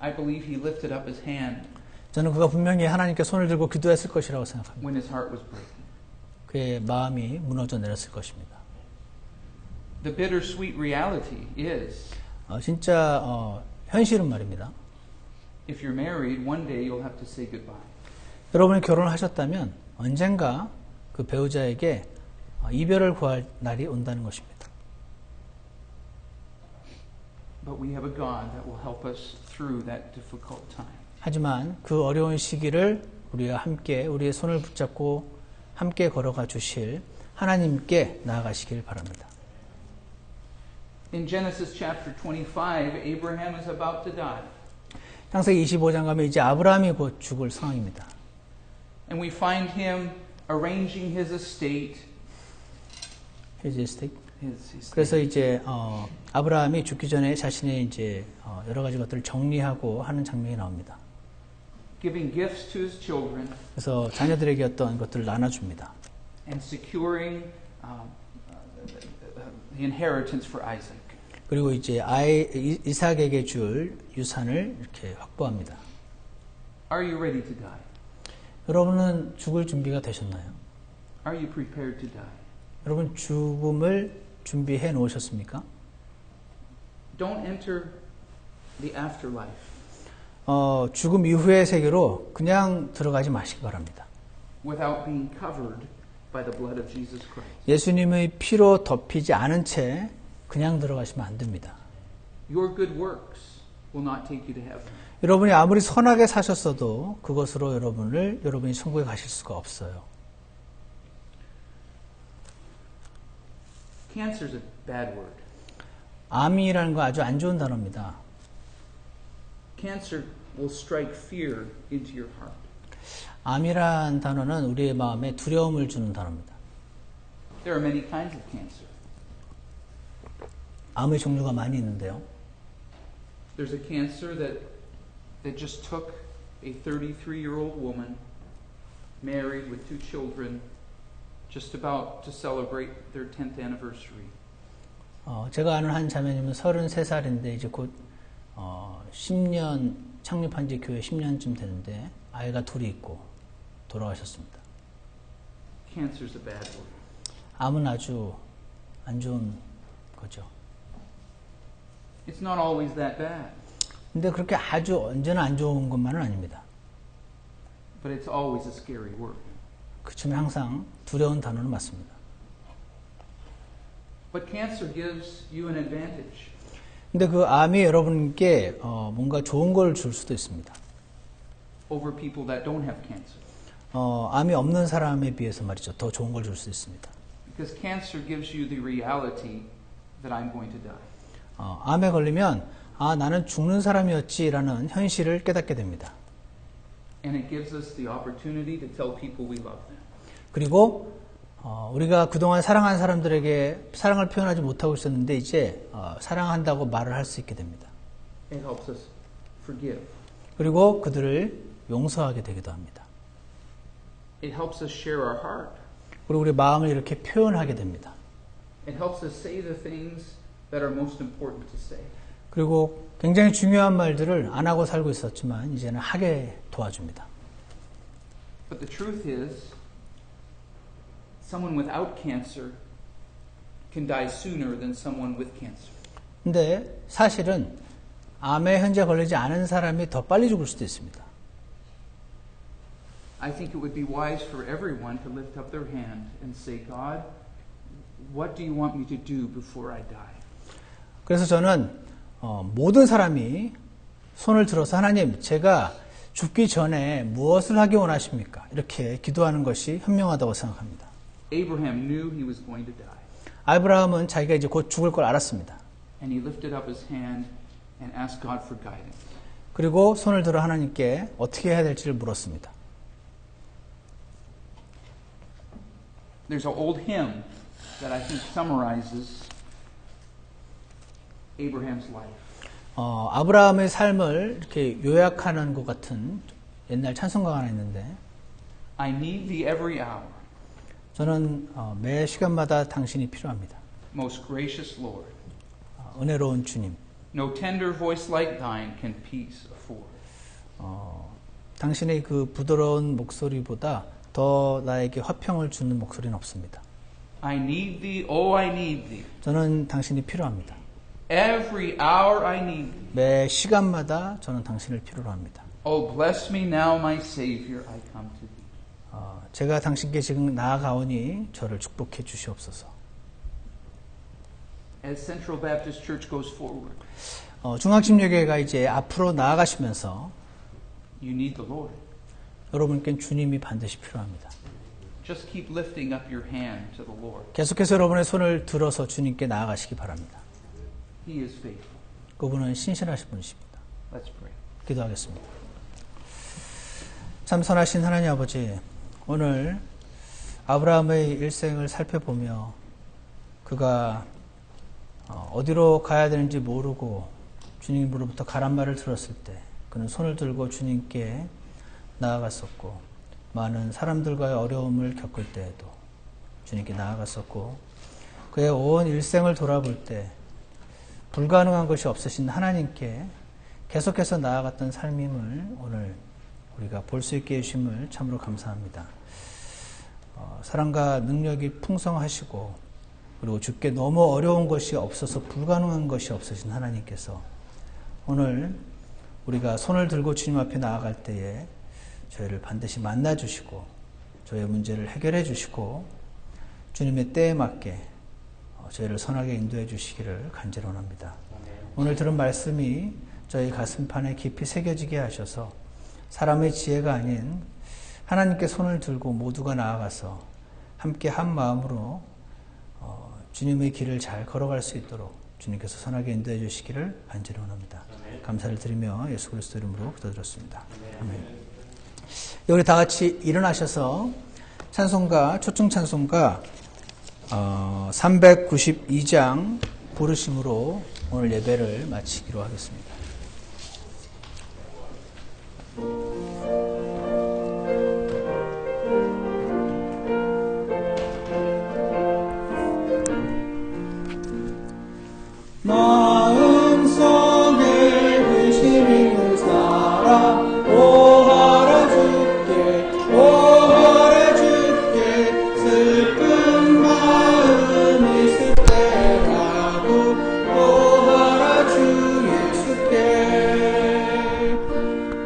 I believe he lifted up his hand 저는 그가 분명히 하나님께 손을 들고 기도했을 것이라고 생각합니다. when his heart was breaking. 그의 마음이 무너져 내렸을 것입니다. The bittersweet reality is, 진짜 현실은 말입니다. if you're married, one day you'll have to say goodbye. 여러분이 결혼하셨다면 언젠가 그 배우자에게 이별을 구할 날이 온다는 것입니다. But we have a God that will help us through that difficult time. 하지만 그 어려운 시기를 우리가 함께 우리의 손을 붙잡고 함께 걸어가 주실 하나님께 나아가시길 바랍니다. In Genesis chapter 25, Abraham is about to die. 창세기 25장 가면 이제 아브라함이 곧 죽을 상황입니다. And we find him arranging his estate. His estate. His estate. 그래서 이제 아브라함이 죽기 전에 자신의 이제 여러 가지 것들을 정리하고 하는 장면이 나옵니다. Giving gifts to his children. 그래서 자녀들에게 어떤 것들을 나눠줍니다. And securing the inheritance for Isaac. 그리고 이제 이삭에게 줄 유산을 이렇게 확보합니다. Are you ready to die? 여러분은 죽을 준비가 되셨나요? Are you prepared to die? 여러분 죽음을 준비해 놓으셨습니까? Don't enter the afterlife. 죽음 이후의 세계로 그냥 들어가지 마시기 바랍니다. Without being covered by the blood of Jesus Christ. 예수님의 피로 덮이지 않은 채 그냥 들어가시면 안 됩니다. Your good works will not take you to heaven. 여러분이 아무리 선하게 사셨어도 그것으로 여러분이 천국에 가실 수가 없어요. Cancer is a bad word. 암이라는 거 아주 안 좋은 단어입니다. Cancer will strike fear into your heart. 암이란 단어는 우리의 마음에 두려움을 주는 단어입니다. There are many kinds of cancer. 암의 종류가 많이 있는데요. There's a cancer that just took a 33-year-old woman, married with 2 children, just about to celebrate their 10th anniversary. 제가 아는 한 자매님은 33살인데 이제 곧 10년 창립한 지 교회 10년쯤 되는데 아이가 둘이 있고 돌아가셨습니다. Cancer is a bad word. 암은 아주 안 좋은 거죠. It's not always that bad, 근데 그렇게 아주 언제나 안 좋은 것만은 아닙니다. but it's always a scary word. 그렇지만 항상 두려운 단어는 맞습니다. But cancer gives you an advantage. 근데 그 암이 여러분께 뭔가 좋은 걸 줄 수도 있습니다. Over people that don't have cancer. 암이 없는 사람에 비해서 말이죠. 더 좋은 걸 줄 수 있습니다. Because cancer gives you the reality that I'm going to die. 암에 걸리면 나는 죽는 사람이었지라는 현실을 깨닫게 됩니다. And it gives us the opportunity to tell people we love them. 그리고 우리가 그동안 사랑한 사람들에게 사랑을 표현하지 못하고 있었는데 이제 사랑한다고 말을 할 수 있게 됩니다. It helps us forgive. 그리고 그들을 용서하게 되기도 합니다. It helps us share our heart. 그리고 우리 마음을 이렇게 표현하게 됩니다. It helps us say the things that are most important to say. 그리고 굉장히 중요한 말들을 안 하고 살고 있었지만 이제는 하게 도와줍니다. But the truth is, someone without cancer can die sooner than someone with cancer. 근데 사실은 암에 현재 걸리지 않은 사람이 더 빨리 죽을 수도 있습니다. I think it would be wise for everyone to lift up their hand and say, God, what do you want me to do before I die? 그래서 저는 모든 사람이 손을 들어서 하나님, 제가 죽기 전에 무엇을 하기 원하십니까? 이렇게 기도하는 것이 현명하다고 생각합니다. Abraham knew he was going to die. 아브라함은 자기가 이제 곧 죽을 걸 알았습니다. And he lifted up his hand and asked God for guidance. 그리고 손을 들어 하나님께 어떻게 해야 될지를 물었습니다. There's an old hymn that I think summarizes Abraham's life. 아브라함의 삶을 이렇게 요약하는 것 같은 옛날 찬송가가 하나 있는데 I need thee every hour, 저는 매 시간마다 당신이 필요합니다. most gracious Lord. 은혜로운 주님, No tender voice like thine can peace afford. 당신의 그 부드러운 목소리보다 더 나에게 화평을 주는 목소리는 없습니다. I need thee, oh I need thee. 저는 당신이 필요합니다. Every hour I need thee. 매 시간마다 저는 당신을 필요로 합니다. Oh bless me now my Savior, I come to thee. 제가 당신께 지금 나아가오니 저를 축복해 주시옵소서. As Central Baptist Church goes forward, 중앙침례교회가 이제 앞으로 나아가시면서 you need the Lord. 여러분께 주님이 반드시 필요합니다. Just keep lifting up your hand to the Lord. 계속해서 여러분의 손을 들어서 주님께 나아가시기 바랍니다. He is faithful. 그분은 신실하신 분이십니다. Let's pray. 기도하겠습니다. 참 선하신 하나님 아버지, 오늘 아브라함의 일생을 살펴보며 그가 어디로 가야 되는지 모르고 주님으로부터 가란 말을 들었을 때 그는 손을 들고 주님께 나아갔었고, 많은 사람들과의 어려움을 겪을 때에도 주님께 나아갔었고, 그의 온 일생을 돌아볼 때 불가능한 것이 없으신 하나님께 계속해서 나아갔던 삶임을 오늘 우리가 볼 수 있게 해주심을 참으로 감사합니다. 사랑과 능력이 풍성하시고, 그리고 주께 너무 어려운 것이 없어서 불가능한 것이 없으신 하나님께서 오늘 우리가 손을 들고 주님 앞에 나아갈 때에 저희를 반드시 만나주시고 저희의 문제를 해결해 주시고 주님의 때에 맞게 저희를 선하게 인도해 주시기를 간절히 원합니다. 오늘 들은 말씀이 저희 가슴판에 깊이 새겨지게 하셔서 사람의 지혜가 아닌 하나님께 손을 들고 모두가 나아가서 함께 한 마음으로 주님의 길을 잘 걸어갈 수 있도록 주님께서 선하게 인도해 주시기를 간절히 원합니다. 감사를 드리며 예수 그리스도 이름으로 기도드렸습니다. 아멘. 우리 다 같이 일어나셔서 찬송가, 초청 찬송가 392장 부르심으로 오늘 예배를 마치기로 하겠습니다. 마음속에 의심 있는 사람 오하라 주께 오하라 주께 슬픈 마음 있을 때라도 오하라 주 예수께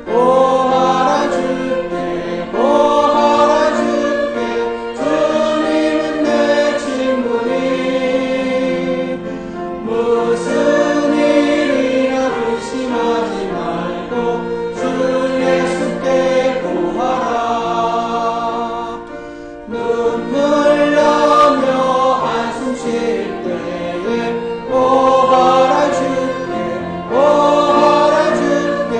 오하라 주께 오하라 주께 주님은 내 친구니 무슨 일이나 의심하지 말고 주 예수께 구하라. 눈물 나며 한숨 쉴 때에 오하라 주께 오하라 주께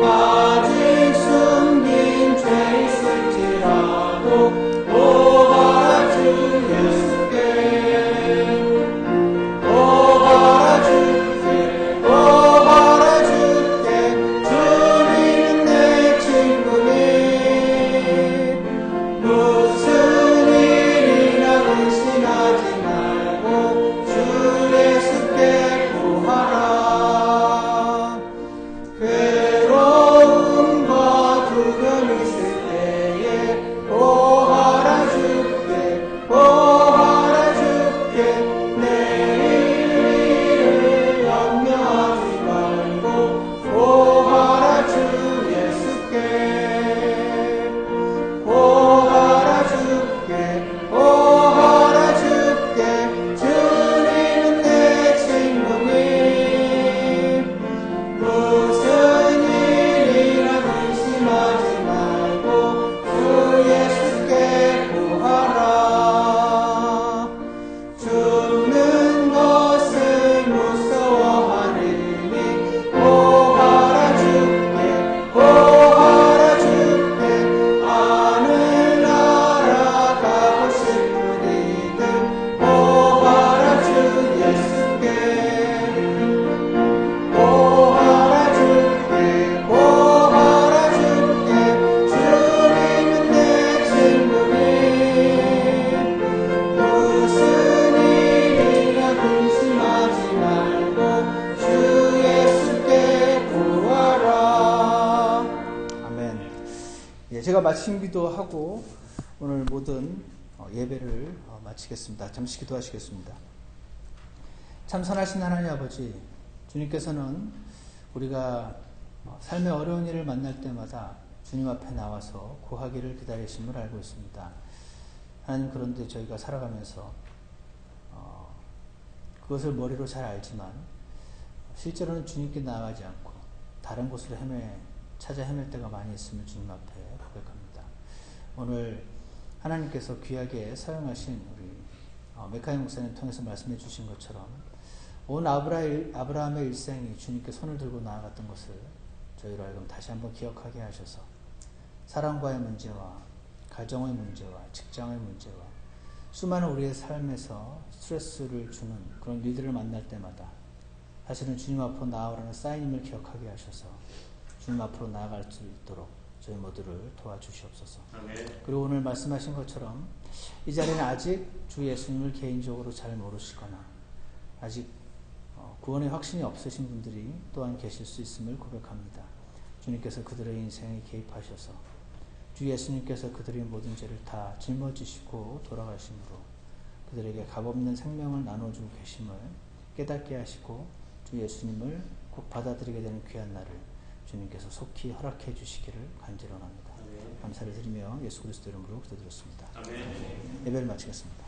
아직 숨긴 죄 있을지라도 오하라 주 예수께 오하라 주께 오하라 주께 주님은 내 친구니 무슨 일이나 의심하지 말고 주 예수께 구하라. 괴로움과 두려움 있을 때에 오하라 주께 오하라 주께 내일을 염려하지 말고 오하라 주 예수께 오하라 주께 오하라 주께 주님은 내 친구니 무슨 일이나 의심하지 말고 주 예수께 구하라. 죽는 것을 무서워하느니 오하라 주께 오하라 주께 하늘나라 가고 싶은 이들 오하라 주 예수께 오하라 주께 오하라 주께 주님은 내 친구니 무슨 일이나 근심하지 말고 주 예수께 구하라. 아멘. 예, 제가 마침 기도하고 오늘 모든 예배를 마치겠습니다. 잠시 기도하시겠습니다. 참 선하신 하나님 아버지, 주님께서는 우리가 삶의 어려운 일을 만날 때마다 주님 앞에 나와서 구하기를 기다리심을 알고 있습니다. 하나님, 그런데 저희가 살아가면서 그것을 머리로 잘 알지만 실제로는 주님께 나아가지 않고 다른 곳으로 찾아 헤맬 때가 많이 있음을 주님 앞에 고백합니다. 오늘 하나님께서 귀하게 사용하신 우리 메카이 목사님 통해서 말씀해 주신 것처럼 온 아브라함의 일생이 주님께 손을 들고 나아갔던 것을 저희로 하여금 다시 한번 기억하게 하셔서 사랑과의 문제와 가정의 문제와 직장의 문제와 수많은 우리의 삶에서 스트레스를 주는 그런 일들을 만날 때마다 사실은 주님 앞으로 나아오라는 사인임을 기억하게 하셔서 주님 앞으로 나아갈 수 있도록 저희 모두를 도와주시옵소서. 그리고 오늘 말씀하신 것처럼 이 자리는 아직 주 예수님을 개인적으로 잘 모르시거나 아직 구원의 확신이 없으신 분들이 또한 계실 수 있음을 고백합니다. 주님께서 그들의 인생에 개입하셔서 주 예수님께서 그들의 모든 죄를 다 짊어지시고 돌아가심으로 그들에게 값없는 생명을 나눠주고 계심을 깨닫게 하시고 주 예수님을 꼭 받아들이게 되는 귀한 날을 주님께서 속히 허락해 주시기를 간절히 원합니다. 감사를 드리며 예수 그리스도 이름으로 기도드렸습니다. 예배를 마치겠습니다.